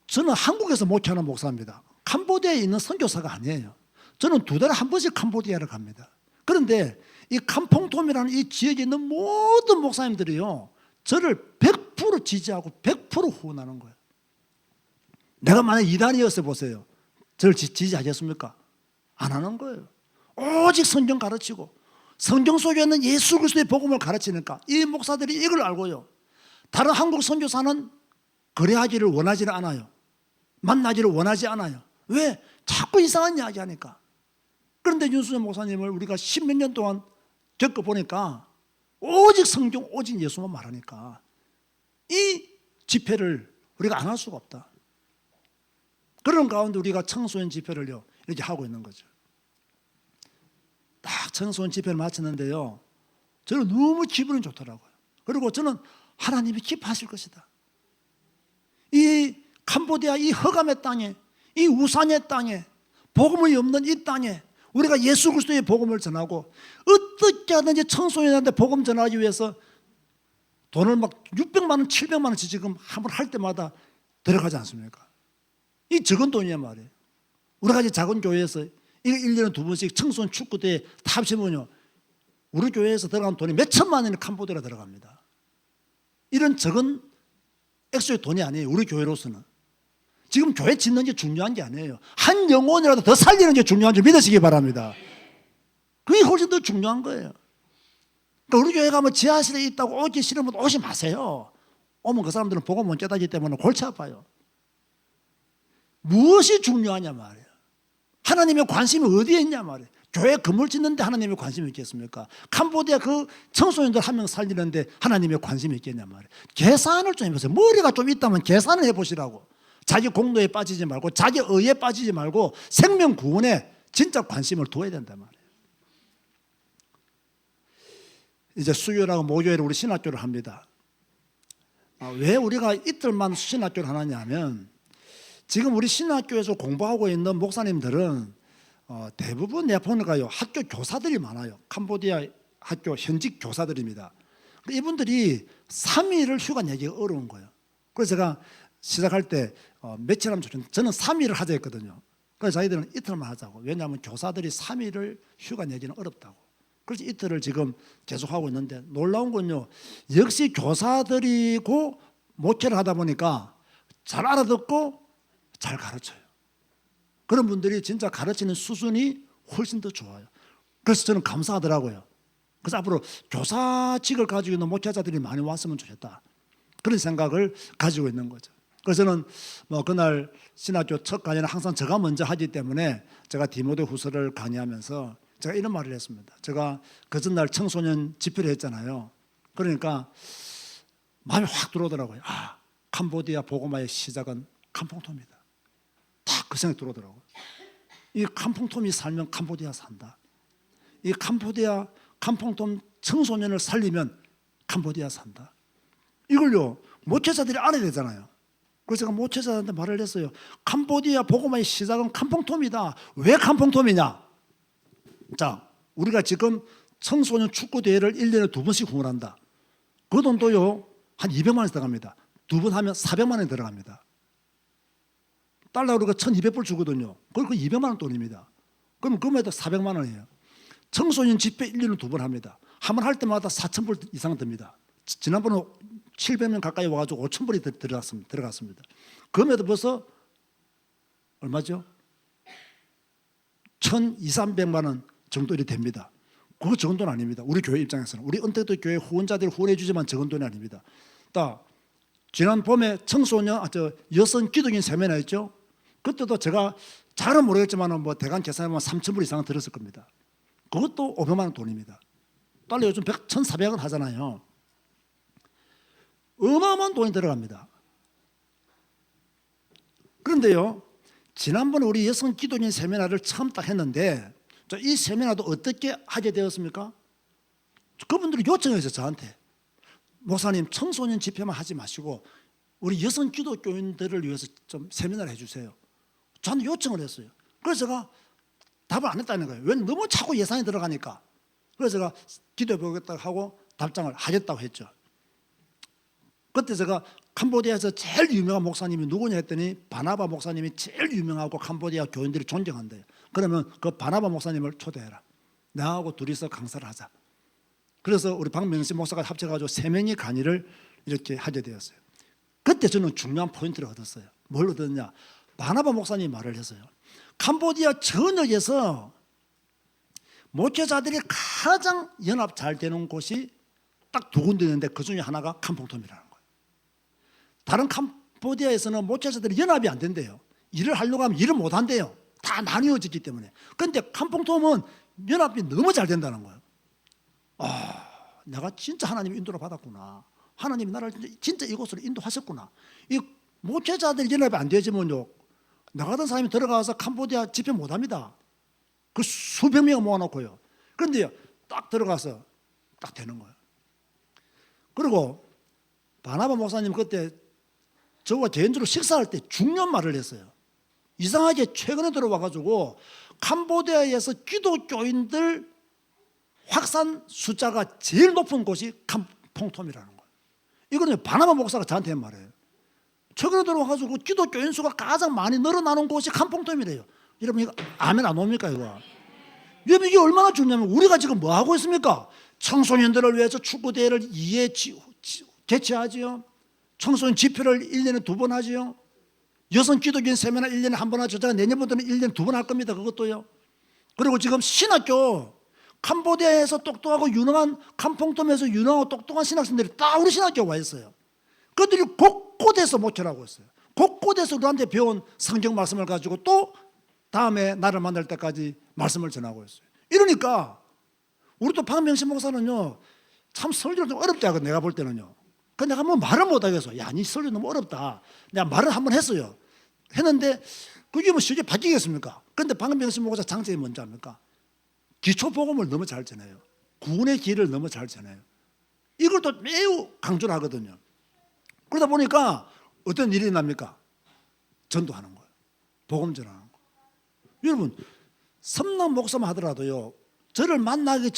저는 한국에서 목회하는 목사입니다. 캄보디아에 있는 선교사가 아니에요. 저는 2달에 한 번씩 캄보디아를 갑니다. 그런데 이 캄퐁톰이라는 이 지역에 있는 모든 목사님들이요, 저를 100% 지지하고 100% 후원하는 거예요. 내가 만약 이단이었어 보세요. 저를 지지하겠습니까? 안 하는 거예요. 오직 성경 가르치고 성경 속에 있는 예수 그리스도의 복음을 가르치니까 이 목사들이 이걸 알고요, 다른 한국 선교사는 거래하기를 원하지는 않아요. 만나기를 원하지 않아요. 왜? 자꾸 이상한 이야기 하니까. 그런데 윤수정 목사님을 우리가 10몇 년 동안 겪어보니까 오직 성경, 오직 예수만 말하니까 이 집회를 우리가 안 할 수가 없다. 그런 가운데 우리가 청소년 집회를요 이렇게 하고 있는 거죠. 딱 청소년 집회를 마쳤는데요, 저는 너무 기분이 좋더라고요. 그리고 저는 하나님이 기뻐하실 것이다. 이 캄보디아 이 흑암의 땅에, 이 우산의 땅에, 복음이 없는 이 땅에 우리가 예수 그리스도의 복음을 전하고, 어떻게 하든지 청소년한테 복음 전하기 위해서 돈을 막 600만 원, 700만 원씩 지금 한번 할 때마다 들어가지 않습니까? 이 적은 돈이야 말이에요. 우리가 이제 작은 교회에서 이거 1년에 2번씩 청소년 축구대회 다 합치면요, 우리 교회에서 들어간 돈이 몇 천만 원이 캄보디아로 들어갑니다. 이런 적은 액수의 돈이 아니에요. 우리 교회로서는 지금 교회 짓는 게 중요한 게 아니에요. 한 영혼이라도 더 살리는 게 중요한 줄 믿으시기 바랍니다. 그게 훨씬 더 중요한 거예요. 그러니까 우리 교회 가면 지하실에 있다고 오기 싫으면 오지 마세요. 오면 그 사람들은 복음 못 깨닫기 때문에 골치 아파요. 무엇이 중요하냐 말이에요. 하나님의 관심이 어디에 있냐 말이에요. 교회 건물 짓는데 하나님의 관심이 있겠습니까? 캄보디아 그 청소년들 한 명 살리는데 하나님의 관심이 있겠냐 말이에요. 계산을 좀 해보세요. 머리가 좀 있다면 계산을 해보시라고. 자기 공로에 빠지지 말고, 자기 의에 빠지지 말고 생명 구원에 진짜 관심을 둬야 된단 말이에요. 이제 수요일하고 목요일에 우리 신학교를 합니다. 왜 우리가 이틀만 신학교를 하느냐 하면, 지금 우리 신학교에서 공부하고 있는 목사님들은 대부분 내가 보니까요 학교 교사들이 많아요. 캄보디아 학교 현직 교사들입니다. 이분들이 3일을 휴가 내기가 어려운 거예요. 그래서 제가 시작할 때 며칠 하면 좋겠는데, 저는 3일을 하자 했거든요. 그래서 자기들은 이틀만 하자고. 왜냐하면 교사들이 3일을 휴가 내기는 어렵다고. 그래서 이틀을 지금 계속 하고 있는데, 놀라운 건요, 역시 교사들이고 목회를 하다 보니까 잘 알아듣고 잘 가르쳐요. 그런 분들이 진짜 가르치는 수준이 훨씬 더 좋아요. 그래서 저는 감사하더라고요. 그래서 앞으로 교사직을 가지고 있는 목회자들이 많이 왔으면 좋겠다, 그런 생각을 가지고 있는 거죠. 그래서 저는 그날 신학교 첫 강의는 항상 제가 먼저 하기 때문에 제가 디모데후서를 강의하면서 제가 이런 말을 했습니다. 제가 그 전날 청소년 집회를 했잖아요. 그러니까 마음이 확 들어오더라고요. 캄보디아 복음화의 시작은 캄퐁톰이다. 딱 그 생각이 들어오더라고요. 이 캄퐁톰이 살면 캄보디아 산다. 이 캄보디아 캄퐁톰 청소년을 살리면 캄보디아 산다. 이걸요 목회자들이 알아야 되잖아요. 그래서 제가 목회자한테 말을 했어요. 캄보디아 복음화의 시작은 캄퐁톰이다. 왜 캄퐁톰이냐? 자, 우리가 지금 청소년 축구대회를 1년에 2번씩 후원한다. 그 돈도요 한 200만 원 들어갑니다. 2번 하면 400만 원이 들어갑니다. 달러로 우리가 1200불 주거든요. 그걸 그 200만 원 돈입니다. 그럼 금액도 400만 원이에요. 청소년 집회 1년에 2번 합니다. 한 번 할 때마다 4,000불 이상 듭니다. 지난번에 700명 가까이 와가지고 5,000불이 들어갔습니다. 금액도 벌써 얼마죠? 1,200~300만 원 정도 됩니다. 그거 적은 돈 아닙니다. 우리 교회 입장에서는. 우리 은퇴도 교회 후원자들이 후원해 주지만 적은 돈이 아닙니다. 지난 봄에 여성 기독인 세미나 했죠. 그때도 제가 잘은 모르겠지만 대강 계산하면 3,000불 이상 들었을 겁니다. 그것도 500만 원 돈입니다. 달러 요즘 1,400원 하잖아요. 어마어마한 돈이 들어갑니다. 그런데요, 지난번에 우리 여성 기독인 세미나를 처음 딱 했는데, 이 세미나도 어떻게 하게 되었습니까? 그분들이 요청했어요, 저한테. 목사님, 청소년 집회만 하지 마시고 우리 여성 기독교인들을 위해서 좀 세미나를 해주세요. 저한테 요청을 했어요. 그래서 제가 답을 안 했다는 거예요. 왜? 너무 자꾸 예산이 들어가니까. 그래서 제가 기도해 보겠다고 하고 답장을 하겠다고 했죠. 그때 제가 캄보디아에서 제일 유명한 목사님이 누구냐 했더니, 바나바 목사님이 제일 유명하고 캄보디아 교인들이 존경한대요. 그러면 그 바나바 목사님을 초대해라. 나하고 둘이서 강사를 하자. 그래서 우리 박명신 목사가 합쳐가지고 3명이 강의를 이렇게 하게 되었어요. 그때 저는 중요한 포인트를 얻었어요. 뭘 얻었냐? 바나바 목사님이 말을 했어요. 캄보디아 전역에서 목회자들이 가장 연합 잘 되는 곳이 딱 두 군데 있는데 그 중에 하나가 캄퐁톰이라는 거예요. 다른 캄보디아에서는 목회자들이 연합이 안 된대요. 일을 하려고 하면 일을 못 한대요. 다 나뉘어졌기 때문에. 그런데 캄퐁톰은 연합이 너무 잘 된다는 거예요. 아, 내가 진짜 하나님의 인도를 받았구나. 하나님이 나를 진짜 이곳으로 인도하셨구나. 이 목회자들이 연합이 안 되지면요, 나 같은 사람이 들어가서 캄보디아 집회 못 합니다. 그 수백 명 모아놓고요. 그런데 딱 들어가서 딱 되는 거예요. 그리고 바나바 목사님 그때 저와 개인적으로 식사할 때 중요한 말을 했어요. 이상하게 최근에 들어와가지고 캄보디아에서 기독교인들 확산 숫자가 제일 높은 곳이 캄퐁톰이라는 거예요. 이거는 바나바 목사가 저한테 한 말이에요. 최근에 들어와가지고 기독교인 수가 가장 많이 늘어나는 곳이 캄퐁톰이래요. 여러분 이거 아멘 안 옵니까 이거? 여러분 이게 얼마나 중요하면 우리가 지금 뭐 하고 있습니까? 청소년들을 위해서 축구대회를 2회 개최하지요. 청소년 집회를 1년에 2번 하지요. 여성 기독교인 세미나 1년에 한 번 하죠. 제가 내년부터는 1년에 2번 할 겁니다. 그것도요. 그리고 지금 신학교 캄보디아에서 똑똑하고 유능한 캄퐁톰에서 유능하고 똑똑한 신학생들이 다 우리 학교에 와 있어요. 그들이 곳곳에서 목회를 하고 있어요. 곳곳에서 우리한테 배운 성경 말씀을 가지고 또 다음에 나를 만날 때까지 말씀을 전하고 있어요. 이러니까 우리 또 박명신 목사는요, 참 설교를 좀 어렵지 않거든 내가 볼 때는요. 근데 내가 뭐 말을 못 하겠어. 야, 니 설교 너무 어렵다. 내가 말을 한번 했어요. 했는데 그게 뭐 쉽게 바뀌겠습니까? 근데 박명신 목사 장점이 뭔지 압니까? 기초 복음을 너무 잘 전해요. 구원의 길을 너무 잘 전해요. 이걸 또 매우 강조를 하거든요. 그러다 보니까 어떤 일이 납니까? 전도하는 거예요. 복음 전하는 거예요. 여러분, 섬남 목사만 하더라도요, 저를 만나기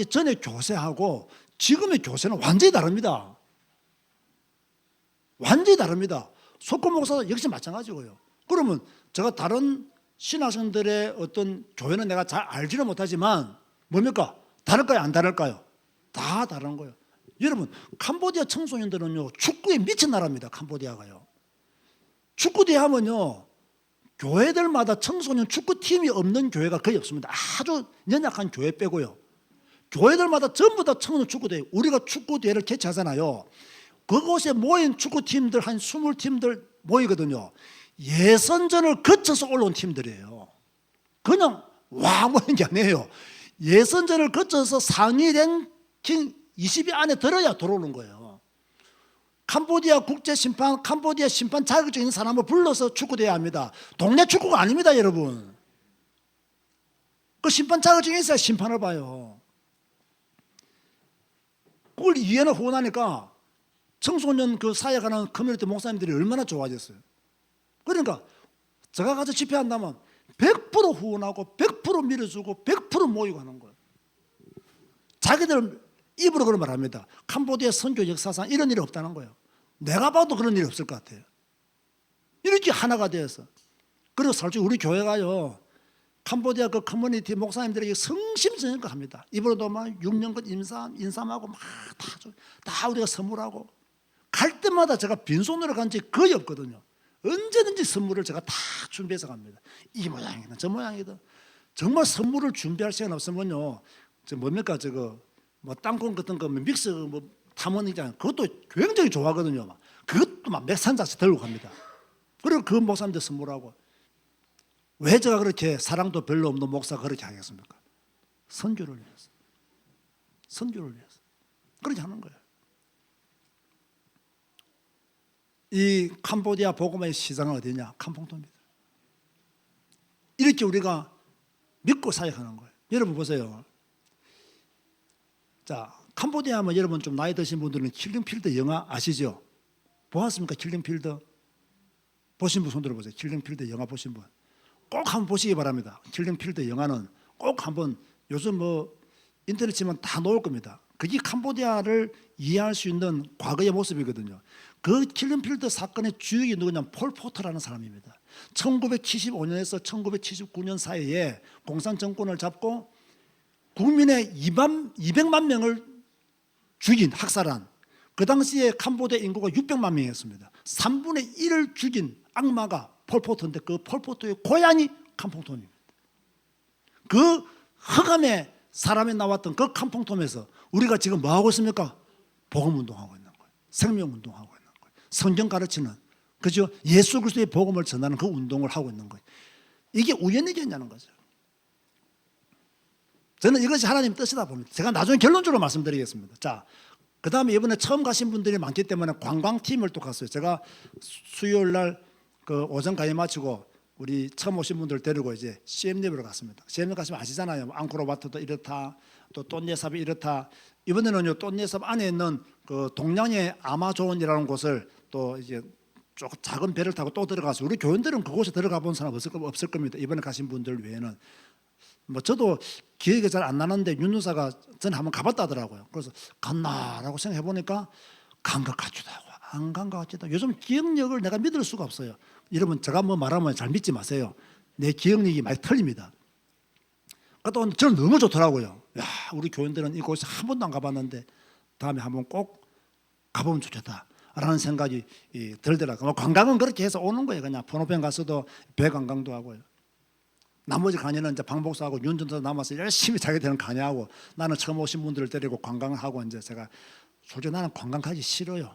전에 교세하고 지금의 교세는 완전히 다릅니다. 완전히 다릅니다. 속고 목사 역시 마찬가지고요. 그러면 제가 다른 신학생들의 어떤 교회는 내가 잘 알지는 못하지만 뭡니까? 다를까요? 안 다를까요? 다 다른 거예요. 여러분, 캄보디아 청소년들은요, 축구에 미친 나라입니다. 캄보디아가요. 축구대회 하면요, 교회들마다 청소년 축구팀이 없는 교회가 거의 없습니다. 아주 연약한 교회 빼고요. 교회들마다 전부 다 청소년 축구대회, 우리가 축구대회를 개최하잖아요. 그곳에 모인 축구팀들 한 20팀들 모이거든요. 예선전을 거쳐서 올라온 팀들이에요. 그냥 와 모인 게 아니에요. 예선전을 거쳐서 상위 랭킹 20위 안에 들어야 들어오는 거예요. 캄보디아 국제심판, 캄보디아 심판 자격증 있는 사람을 불러서 축구대회 합니다. 동네 축구가 아닙니다, 여러분. 그 심판 자격증이 있어야 심판을 봐요. 그걸 이해는 후원하니까 청소년 그 사역하는 커뮤니티 목사님들이 얼마나 좋아졌어요. 그러니까 제가 가서 집회한다면 100% 후원하고 100% 밀어주고 100% 모이고 하는 거예요. 자기들 입으로 그런 말 합니다. 캄보디아 선교 역사상 이런 일이 없다는 거예요. 내가 봐도 그런 일이 없을 것 같아요. 이렇게 하나가 되어서. 그리고 솔직히 우리 교회가요, 캄보디아 그 커뮤니티 목사님들에게 성심성의껏 합니다. 이번에도 막 6년간 인삼하고 막 다 우리가 선물하고, 갈 때마다 제가 빈손으로 간 적이 거의 없거든요. 언제든지 선물을 제가 다 준비해서 갑니다. 이 모양이든 저 모양이든. 정말 선물을 준비할 시간 없으면요, 저 뭡니까 저거 뭐 땅콩 같은 거 믹스 뭐 타모니잖아요. 그것도 굉장히 좋아하거든요. 그것도 막 몇 산자씩 들고 갑니다. 그리고 그 목사님들 선물하고. 왜 제가 그렇게 사랑도 별로 없는 목사가 그렇게 하겠습니까? 선교를 위해서. 선교를 위해서. 그렇게 하는 거예요. 이 캄보디아 복음의 시장은 어디냐? 캄퐁토입니다. 이렇게 우리가 믿고 사역하는 거예요. 여러분 보세요. 자, 캄보디아 하면 여러분 좀 나이 드신 분들은 킬링필드 영화 아시죠? 보았습니까? 킬링필드? 보신 분 손 들어보세요. 킬링필드 영화 보신 분. 꼭 한번 보시기 바랍니다. 킬링필드 영화는 꼭 한번, 요즘 뭐 인터넷 치면 다 나올 겁니다. 그게 캄보디아를 이해할 수 있는 과거의 모습이거든요. 그 킬링필드 사건의 주역이 누구냐면 폴포트라는 사람입니다. 1975년에서 1979년 사이에 공산 정권을 잡고 국민의 200만 명을 죽인, 학살한, 그 당시에 캄보디아 인구가 600만 명이었습니다. 3분의 1을 죽인 악마가 폴포트인데 그 폴포트의 고향이 캄퐁톤입니다. 그 흑암에 사람이 나왔던 그 칸풍톰에서 우리가 지금 뭐 하고 있습니까? 복음 운동하고 있는 거예요. 생명 운동하고 있는 거예요. 성경 가르치는, 그죠? 예수 그리스도의 복음을 전하는 그 운동을 하고 있는 거예요. 이게 우연이겠냐는 거죠. 저는 이것이 하나님의 뜻이다 봅니다. 제가 나중에 결론적으로 말씀드리겠습니다. 자, 그 다음에 이번에 처음 가신 분들이 많기 때문에 관광팀을 또 갔어요. 제가 수요일 날 그 오전 강의 마치고 우리 처음 오신 분들 데리고 이제 CM립으로 갔습니다. CM립 가시면 아시잖아요. 앙코르와트도 이렇다, 또 똠예삽이 이렇다. 이번에는요, 똠예삽 안에 있는 그 동양의 아마존이라는 곳을 또 이제 조금 작은 배를 타고 또 들어가서, 우리 교인들은 그곳에 들어가 본 사람 없을 겁니다. 이번에 가신 분들 외에는. 뭐 저도 기억이 잘 안 나는데 윤누사가 전에 한번 가봤다 하더라고요. 그래서 갔나라고 생각해 보니까 간 것 같기도 하고 안 간 것 같기도 하고. 요즘 기억력을 내가 믿을 수가 없어요. 여러분, 제가 뭐 말하면 잘 믿지 마세요. 내 기억력이 많이 틀립니다. 또 저는 너무 좋더라고요. 야, 우리 교인들은 이곳에 한 번도 안 가봤는데 다음에 한번 꼭 가보면 좋겠다라는 생각이 들더라고요. 관광은 그렇게 해서 오는 거예요. 그냥 포노펜 가서도 배 관광도 하고요. 나머지 강의는 이제 방복사하고 윤전사 남아서 열심히 자기 되는 강의하고, 나는 처음 오신 분들을 데리고 관광을 하고, 이제 제가 솔직히 나는 관광 가기 싫어요.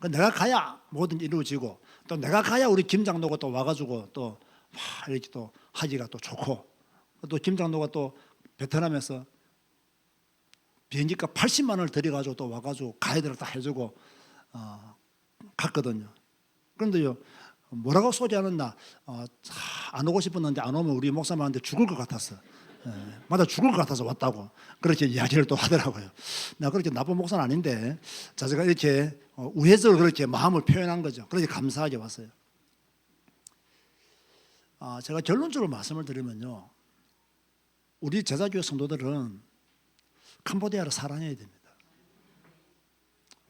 내가 가야 뭐든지 이루어지고, 또 내가 가야 우리 김장로가 또 와가지고 또 이렇게 또 하기가 또 좋고, 또 김장로가 또 베트남에서 비행기값 80만 원을 들여가지고 또 와가지고 가이드를 다 해주고 갔거든요. 그런데요, 뭐라고 소리하는 나 안 오고 싶었는데 안 오면 우리 목사님한테 죽을 것 같았어. 맞아, 죽을 것 같아서 왔다고 그렇게 이야기를 또 하더라고요. 나 그렇게 나쁜 목사는 아닌데, 자, 제가 이렇게 우회적으로 그렇게 마음을 표현한 거죠. 그렇게 감사하게 왔어요. 제가 결론적으로 말씀을 드리면요, 우리 제자교회 성도들은 캄보디아를 사랑해야 됩니다.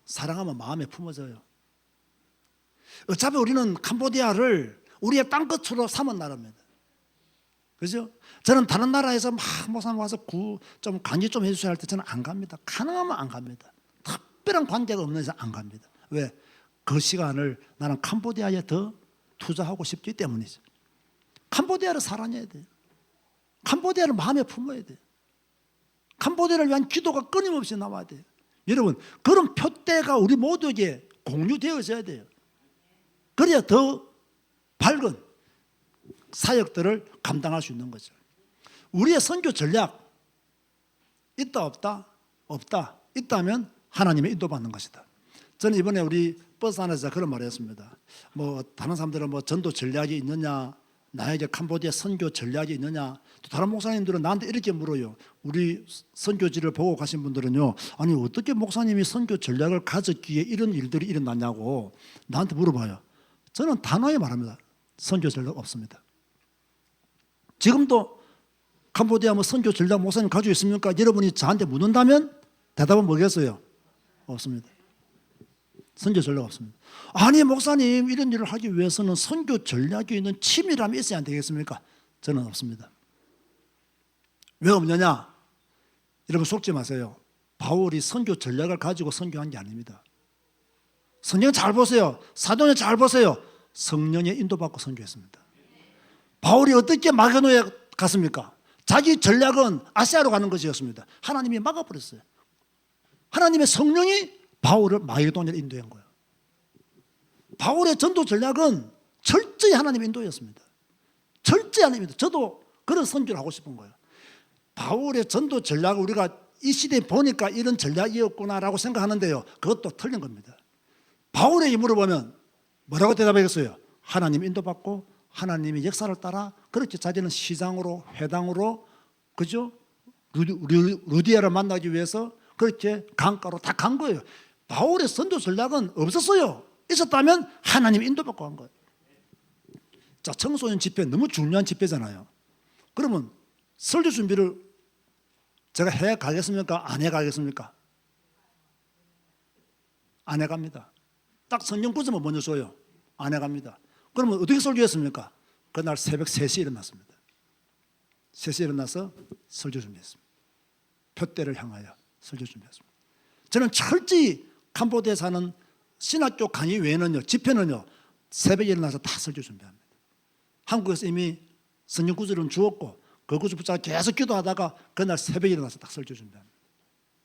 사랑하면 마음에 품어져요. 어차피 우리는 캄보디아를 우리의 땅끝으로 삼은 나라입니다. 그죠? 저는 다른 나라에서 막 목사님 와서 좀 강의 좀 해주셔야 할 때 저는 안 갑니다. 가능하면 안 갑니다. 특별한 관계가 없는 이상 안 갑니다. 왜? 그 시간을 나는 캄보디아에 더 투자하고 싶기 때문이죠. 캄보디아를 사랑해야 돼요. 캄보디아를 마음에 품어야 돼요. 캄보디아를 위한 기도가 끊임없이 나와야 돼요. 여러분, 그런 표대가 우리 모두에게 공유되어져야 돼요. 그래야 더 밝은 사역들을 감당할 수 있는 거죠. 우리의 선교 전략 있다 없다? 없다. 있다면 하나님의 인도받는 것이다. 저는 이번에 우리 버스 안에서 그런 말을 했습니다. 뭐 다른 사람들은 뭐 전도 전략이 있느냐, 나에게 캄보디아 선교 전략이 있느냐. 또 다른 목사님들은 나한테 이렇게 물어요. 우리 선교지를 보고 가신 분들은요, 아니 어떻게 목사님이 선교 전략을 가졌기에 이런 일들이 일어났냐고 나한테 물어봐요. 저는 단호하게 말합니다. 선교 전략 없습니다. 지금도 캄보디아 뭐 선교 전략 목사님 가지고 있습니까? 여러분이 저한테 묻는다면 대답은 뭐겠어요? 없습니다. 선교 전략 없습니다. 아니 목사님, 이런 일을 하기 위해서는 선교 전략이 있는 치밀함이 있어야 안 되겠습니까? 저는 없습니다. 왜 없느냐? 여러분 속지 마세요. 바울이 선교 전략을 가지고 선교한 게 아닙니다. 성경 잘 보세요. 사도행전 잘 보세요. 성령의 인도받고 선교했습니다. 바울이 어떻게 마게도에 갔습니까? 자기 전략은 아시아로 가는 것이었습니다. 하나님이 막아버렸어요. 하나님의 성령이 바울을 마게도냐로 인도한 거예요. 바울의 전도 전략은 철저히 하나님의 인도였습니다. 철저히 하나님입니다. 저도 그런 선교를 하고 싶은 거예요. 바울의 전도 전략을 우리가 이 시대에 보니까 이런 전략이었구나라고 생각하는데요, 그것도 틀린 겁니다. 바울에게 물어보면 뭐라고 대답하겠어요? 하나님 인도받고 하나님의 역사를 따라 그렇게 자기는 시장으로, 회당으로, 그죠? 루디아를 만나기 위해서 그렇게 강가로 다 간 거예요. 바울의 선도 전략은 없었어요. 있었다면 하나님 인도받고 간 거예요. 자, 청소년 집회 너무 중요한 집회잖아요. 그러면 설교 준비를 제가 해 가겠습니까? 안 해 가겠습니까? 안 해 갑니다. 딱 성경 구절만 먼저 줘요. 안 해 갑니다. 그러면 어떻게 설교했습니까? 그날 새벽 3시에 일어났습니다. 3시에 일어나서 설교 준비했습니다. 표대를 향하여 설교 준비했습니다. 저는 철저히 캄보디아에 사는 신학교 강의 외에는요, 집회는요, 새벽에 일어나서 다 설교 준비합니다. 한국에서 이미 성경 구절은 주었고 그 구주 붙잡아 계속 기도하다가 그날 새벽에 일어나서 딱 설교 준비합니다.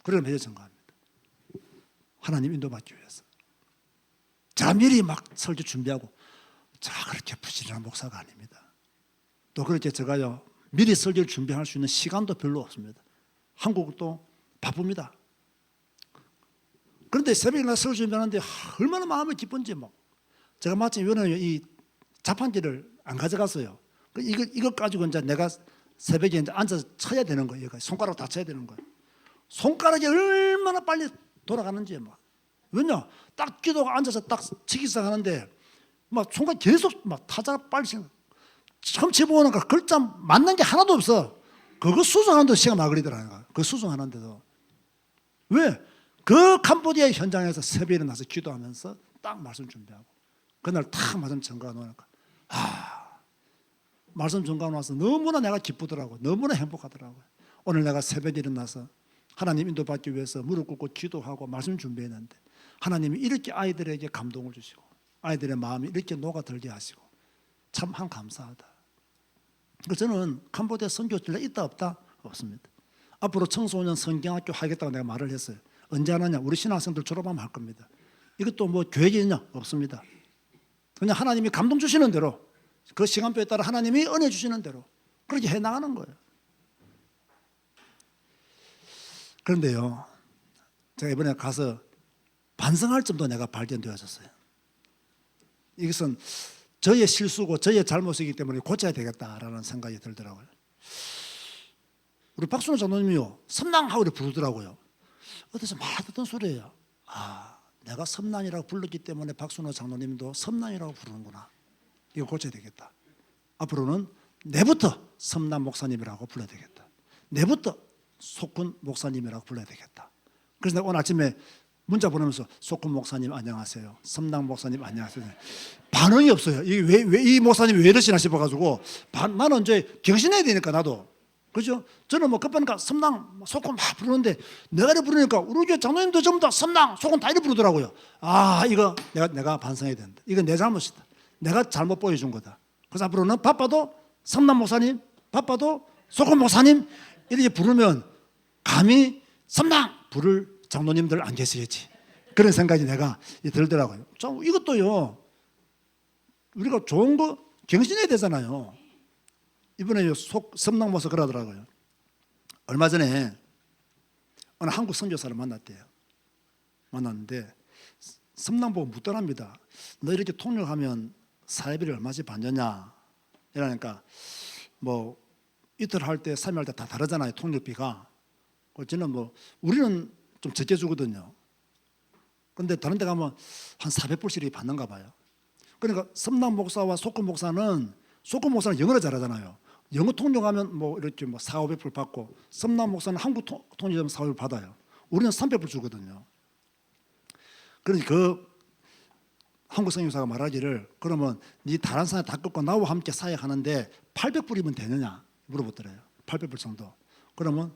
그러면 매일 증거합니다. 하나님 인도받기 위해서. 제가 미리 막 설교 준비하고 제가 그렇게 부지런한 목사가 아닙니다. 또 그렇게 제가요 미리 설교를 준비할 수 있는 시간도 별로 없습니다. 한국도 바쁩니다. 그런데 새벽에 일어나서 설교 준비하는데 얼마나 마음이 기쁜지 막. 제가 마침 이번에 이 자판기를 안 가져갔어요. 이거 가지고 이제 내가 새벽에 이제 앉아서 쳐야 되는 거예요. 손가락 다 쳐야 되는 거예요. 손가락이 얼마나 빨리 돌아가는지 막. 왜냐? 딱 기도가 앉아서 딱 치기 시작하는데 막 손가락 계속 막 타자가 빨리 처음 쳐보니까 글자 맞는 게 하나도 없어. 그거 수정하는데도 시간 막 걸리더라는 거야. 그거 수정하는데도. 왜? 그 캄보디아 현장에서 새벽에 일어나서 기도하면서 딱 말씀 준비하고 그날 딱 말씀 전가 놓으니까 말씀 전가 놓아서 너무나 내가 기쁘더라고. 너무나 행복하더라고요. 오늘 내가 새벽에 일어나서 하나님 인도받기 위해서 무릎 꿇고 기도하고 말씀 준비했는데 하나님이 이렇게 아이들에게 감동을 주시고 아이들의 마음이 이렇게 녹아들게 하시고 참 한 감사하다. 그래서 저는 캄보디아 선교지에 있다 없다? 없습니다. 앞으로 청소년 성경학교 하겠다고 내가 말을 했어요. 언제 하느냐? 우리 신학생들 졸업하면 할 겁니다. 이것도 뭐 계획이 있냐? 없습니다. 그냥 하나님이 감동 주시는 대로 그 시간표에 따라 하나님이 은혜 주시는 대로 그렇게 해나가는 거예요. 그런데요, 제가 이번에 가서 반성할 점도 내가 발견되어졌어요. 이것은 저의 실수고 저의 잘못이기 때문에 고쳐야 되겠다라는 생각이 들더라고요. 우리 박순호 장로님이요, 섬랑하고 부르더라고요. 어디서 많이 듣던 소리예요. 내가 섬난이라고 불렀기 때문에 박순호 장로님도 섬난이라고 부르는구나. 이거 고쳐야 되겠다. 앞으로는 내부터 섬난 목사님이라고 불러야 되겠다. 내부터 속군 목사님이라고 불러야 되겠다. 그래서 내가 오늘 아침에 문자 보내면서 속군 목사님 안녕하세요, 섬난 목사님 안녕하세요. 반응이 없어요. 이게 왜 이 목사님이 왜 이러시나 싶어가지고 나는 이제 경신해야 되니까 나도. 그죠? 저는 뭐 급하니까 섬랑 속군 막 부르는데 내가 이렇게 부르니까 우리 교회 장로님도 전부 다 섬랑 속군 다 이렇게 부르더라고요. 이거 내가 반성해야 된다. 이건 내 잘못이다. 내가 잘못 보여준 거다. 그래서 앞으로는 바빠도 섬난 목사님, 바빠도 속군 목사님 이렇게 부르면 감히 섬랑 부를 장로님들 안 계시겠지. 그런 생각이 내가 들더라고요. 이것도요, 우리가 좋은 거 경신해야 되잖아요. 이번에 섬랑 모서 그러더라고요. 얼마 전에 어느 한국 선교사를 만났대요. 만났는데 섬랑 보고 묻더랍니다. 너 이렇게 통역하면 사회비를 얼마씩 받느냐? 이러니까 뭐 이틀 할 때, 3일 할 때 다 다르잖아요. 통역비가. 저는 뭐 우리는 좀 적게 주거든요. 그런데 다른 데 가면 한 400불씩 받는가 봐요. 그러니까 섬남 목사와 속군 목사는 영어를 잘하잖아요. 영어 통역하면 뭐 이렇게 뭐 400~500불 받고 섬남 목사는 한국 통역하면 400불 받아요. 우리는 300불 주거든요. 그러니 그 한국 선교사가 말하기를 그러면 네 다른 사람 다 끊고 나와 함께 사역하는데 800불이면 되느냐 물어보더래요. 800불 정도. 그러면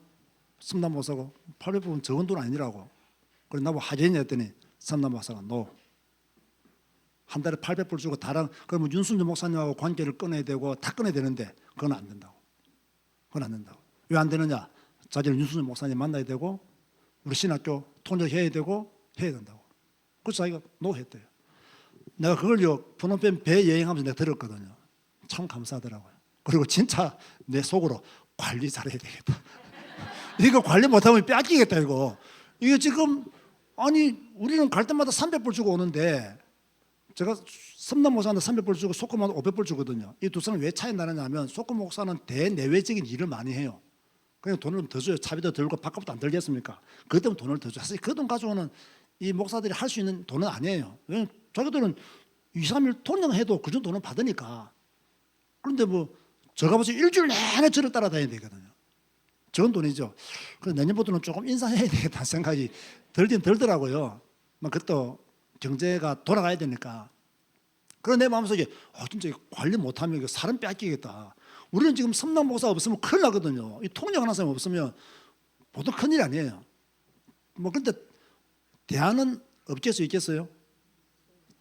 섬남 목사가 800불은 적은 돈 아니라고. 그래서 나보고 하겠냐 했더니 섬남 목사가 한 달에 800불 주고 그러면 윤순재 목사님하고 관계를 끊어야 되고 다 끊어야 되는데 그건 안 된다고. 왜 안 되느냐? 자기는 윤순재 목사님 만나야 되고 우리 신학교 통역해야 되고 해야 된다고. 그래서 자기가 했대요. 내가 그걸요 푸놈펜 배 여행하면서 내가 들었거든요. 참 감사하더라고요. 그리고 진짜 내 속으로 관리 잘해야 되겠다. 이거 관리 못하면 뺏기겠다 이거. 이게 지금 우리는 갈 때마다 300불 주고 오는데 제가 섬남 목사한테 300불 주고 속군 목사한테 500불 주거든요. 이 두 사람 왜 차이 나느냐 하면 속군 목사는 대내외적인 일을 많이 해요. 그냥 돈을 더 줘요. 차비도 들고 밥값도 안 들겠습니까? 그 때문에 돈을 더 줘요. 사실 그 돈 가져오는 이 목사들이 할 수 있는 돈은 아니에요. 왜냐면 자기들은 2~3일 통역해도 그 정도 돈은 받으니까. 그런데 뭐 저가 벌써 일주일 내내 저를 따라다녀야 되거든요. 적은 돈이죠. 그래서 내년부터는 조금 인상해야 되겠다는 생각이 들긴 들더라고요. 그것도 경제가 돌아가야 되니까. 그런 내 마음속에 진짜 관리 못하면 이거 사람 뺏기겠다. 우리는 지금 섬남 목사 없으면 큰일 나거든요. 이 통역하는 사람 없으면 보통 큰일 아니에요. 근데 대안은 없겠어요? 있겠어요?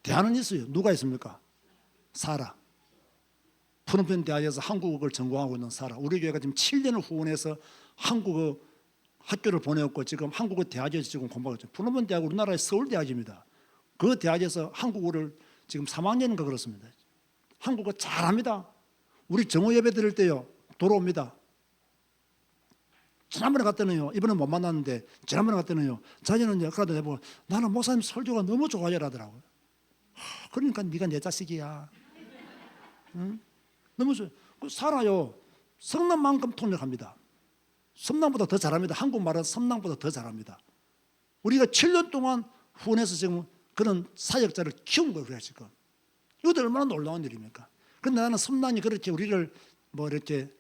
대안은 있어요. 누가 있습니까? 사라. 푸놈펜 대학에서 한국어를 전공하고 있는 사람, 우리 교회가 지금 7년을 후원해서 한국어 학교를 보내었고 지금 한국어 대학에서 지금 공부하고 있죠. 푸놈펜 대학 우리나라의 서울 대학입니다. 그 대학에서 한국어를 지금 3학년인가 그렇습니다. 한국어 잘합니다. 우리 정오 예배 드릴 때요 돌아옵니다. 지난번에 갔더니요, 이번에 못 만났는데 지난번에 갔더니요, 자기는 그러다 내보고 나는 목사님 설교가 너무 좋아요 라더라고요. 그러니까 네가 내 자식이야. 응? 너무 좋아요. 살아요. 성남만큼 통역합니다. 성남보다 더 잘합니다. 한국말은 성남보다 더 잘합니다. 우리가 7년 동안 후원해서 지금 그런 사역자를 키운 거예요. 지금 이것도 얼마나 놀라운 일입니까? 그런데 나는 성남이 그렇게 우리를 뭐 이렇게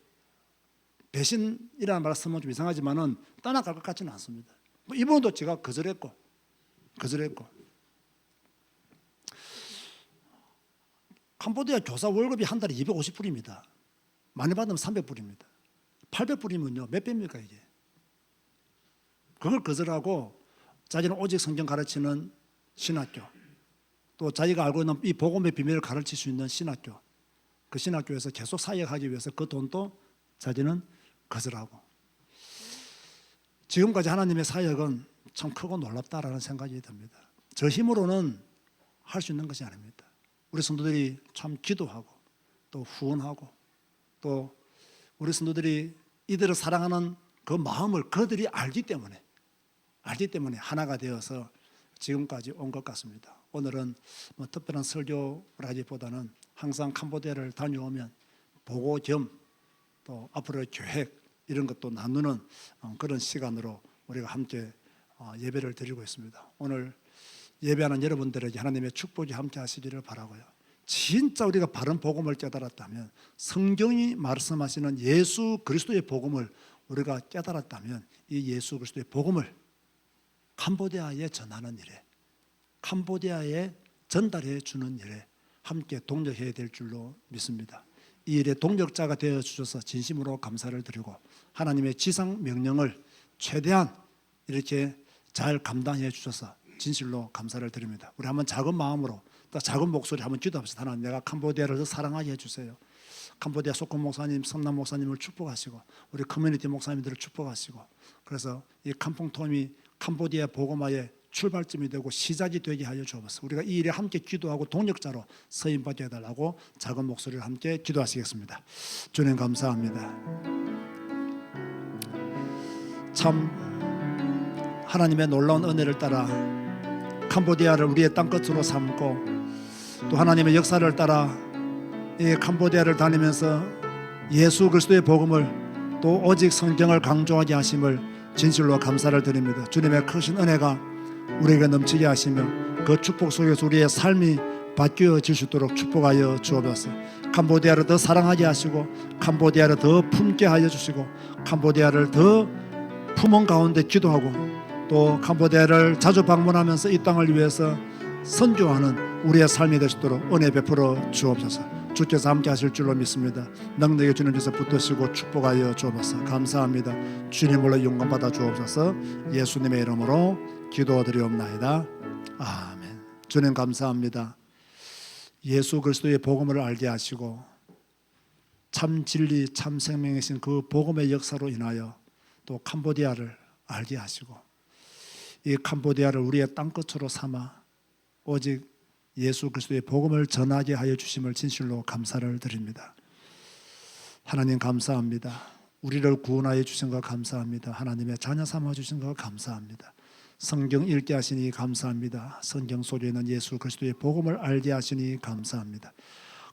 배신이라는 말을 쓰면 좀 이상하지만은 떠나갈 것 같지는 않습니다. 뭐 이번에도 제가 거절했고 캄보디아 교사 월급이 한 달에 250불입니다. 많이 받으면 300불입니다. 800불이면요 몇 배입니까 이게? 그걸 거절하고 자기는 오직 성경 가르치는 신학교, 또 자기가 알고 있는 이 복음의 비밀을 가르칠 수 있는 신학교, 그 신학교에서 계속 사역하기 위해서 그 돈도 자기는 거절하고, 지금까지 하나님의 사역은 참 크고 놀랍다라는 생각이 듭니다. 저 힘으로는 할 수 있는 것이 아닙니다. 우리 성도들이 참 기도하고 또 후원하고 또 우리 성도들이 이들을 사랑하는 그 마음을 그들이 알기 때문에 하나가 되어서 지금까지 온 것 같습니다. 오늘은 뭐 특별한 설교라기보다는 항상 캄보디아를 다녀오면 보고 겸 또 앞으로의 계획 이런 것도 나누는 그런 시간으로 우리가 함께 예배를 드리고 있습니다. 오늘 예배하는 여러분들에게 하나님의 축복이 함께 하시기를 바라고요. 진짜 우리가 바른 복음을 깨달았다면, 성경이 말씀하시는 예수 그리스도의 복음을 우리가 깨달았다면 이 예수 그리스도의 복음을 캄보디아에 전하는 일에, 캄보디아에 전달해 주는 일에 함께 동력해야 될 줄로 믿습니다. 이 일의 동력자가 되어 주셔서 진심으로 감사를 드리고 하나님의 지상 명령을 최대한 이렇게 잘 감당해 주셔서 진실로 감사를 드립니다. 우리 한번 작은 마음으로 또 작은 목소리 한번 기도합시다. 하나님, 내가 캄보디아를 더 사랑하게 해주세요. 캄보디아 소콘 목사님, 성남 목사님을 축복하시고 우리 커뮤니티 목사님들을 축복하시고, 그래서 이 캄퐁톰이 캄보디아 복음화의 출발점이 되고 시작이 되게 하여 주옵소서. 우리가 이 일에 함께 기도하고 동력자로 서임받게 해달라고 작은 목소리를 함께 기도하시겠습니다. 주님 감사합니다. 참 하나님의 놀라운 은혜를 따라 캄보디아를 우리의 땅끝으로 삼고 또 하나님의 역사를 따라 이 캄보디아를 다니면서 예수 그리스도의 복음을 또 오직 성경을 강조하게 하심을 진실로 감사를 드립니다. 주님의 크신 은혜가 우리에게 넘치게 하시며 그 축복 속에서 우리의 삶이 바뀌어질 수 있도록 축복하여 주옵소서. 캄보디아를 더 사랑하게 하시고 캄보디아를 더 품게 하여 주시고 캄보디아를 더 품은 가운데 기도하고 또 캄보디아를 자주 방문하면서 이 땅을 위해서 선교하는 우리의 삶이 될 수 있도록 은혜 베풀어 주옵소서. 주께서 함께 하실 줄로 믿습니다. 능력의 주님께서 붙드시고 축복하여 주옵소서. 감사합니다. 주님으로 영광 받아 주옵소서. 예수님의 이름으로 기도드리옵나이다. 아멘. 주님 감사합니다. 예수 그리스도의 복음을 알게 하시고 참 진리 참 생명이신 그 복음의 역사로 인하여 또 캄보디아를 알게 하시고 이 캄보디아를 우리의 땅끝으로 삼아 오직 예수 그리스도의 복음을 전하게 하여 주심을 진실로 감사를 드립니다. 하나님 감사합니다. 우리를 구원하여 주신 것 감사합니다. 하나님의 자녀 삼아 주신 것 감사합니다. 성경 읽게 하시니 감사합니다. 성경 속에 있는 예수 그리스도의 복음을 알게 하시니 감사합니다.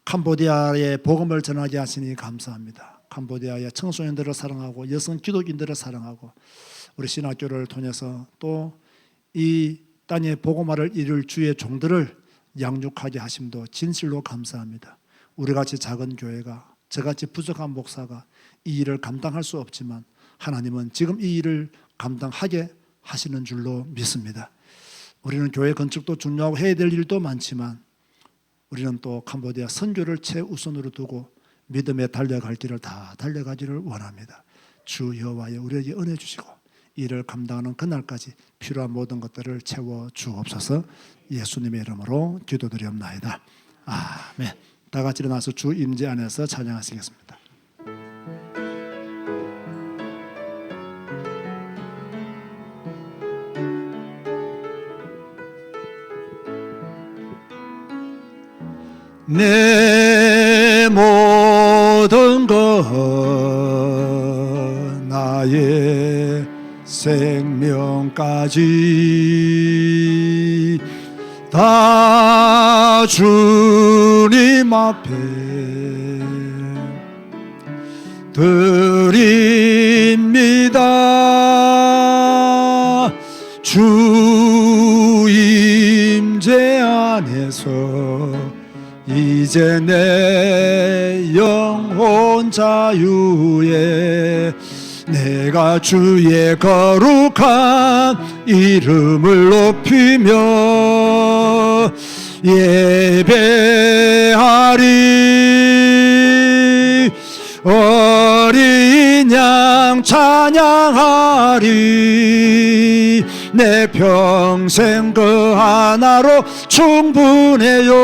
캄보디아의 복음을 전하게 하시니 감사합니다. 캄보디아의 청소년들을 사랑하고 여성 기독인들을 사랑하고 우리 신학교를 통해서 또 이 땅의 복음화를 이룰 주의 종들을 양육하게 하심도 진실로 감사합니다. 우리같이 작은 교회가, 저같이 부족한 목사가 이 일을 감당할 수 없지만 하나님은 지금 이 일을 감당하게 하시는 줄로 믿습니다. 우리는 교회 건축도 중요하고 해야 될 일도 많지만 우리는 또 캄보디아 선교를 최우선으로 두고 믿음에 달려갈 길을 다 달려가기를 원합니다. 주 여호와여 우리에게 은혜 주시고 이를 감당하는 그날까지 필요한 모든 것들을 채워 주옵소서. 예수님의 이름으로 기도드리옵나이다. 아멘. 다 같이 일어나서 주 임재 안에서 찬양하시겠습니다. 내 모든 것 나의 생명까지 다 주님 앞에 드립니다. 주 임재 안에서 이제 내 영혼 자유에 내가 주의 거룩한 이름을 높이며 예배하리. 어린 양 찬양하리. 내 평생 그 하나로 충분해요.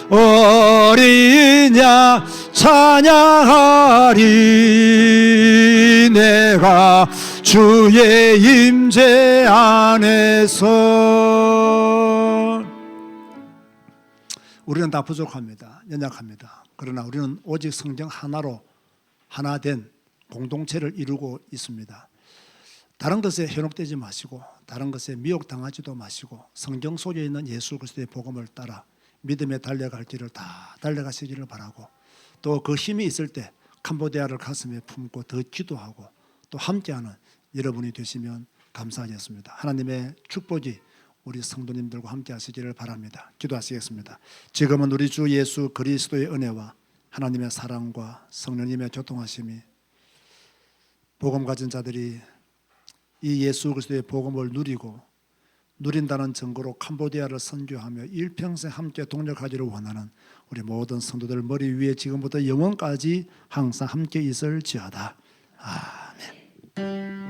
어린 양 찬양하리. 내가 주의 임재 안에서. 우리는 다 부족합니다. 연약합니다. 그러나 우리는 오직 성경 하나로 하나 된 공동체를 이루고 있습니다. 다른 것에 현혹되지 마시고 다른 것에 미혹당하지도 마시고 성경 속에 있는 예수 그리스도의 복음을 따라 믿음에 달려갈 길을 다 달려가시기를 바라고, 또 그 힘이 있을 때 캄보디아를 가슴에 품고 더 기도하고 또 함께하는 여러분이 되시면 감사하겠습니다. 하나님의 축복이 우리 성도님들과 함께 하시기를 바랍니다. 기도하시겠습니다. 지금은 우리 주 예수 그리스도의 은혜와 하나님의 사랑과 성령님의 교통하심이 복음 가진 자들이 이 예수 그리스도의 복음을 누리고 누린다는 증거로 캄보디아를 선교하며 일평생 함께 동력하기를 원하는 우리 모든 성도들 머리 위에 지금부터 영원까지 항상 함께 있을지어다. 아멘.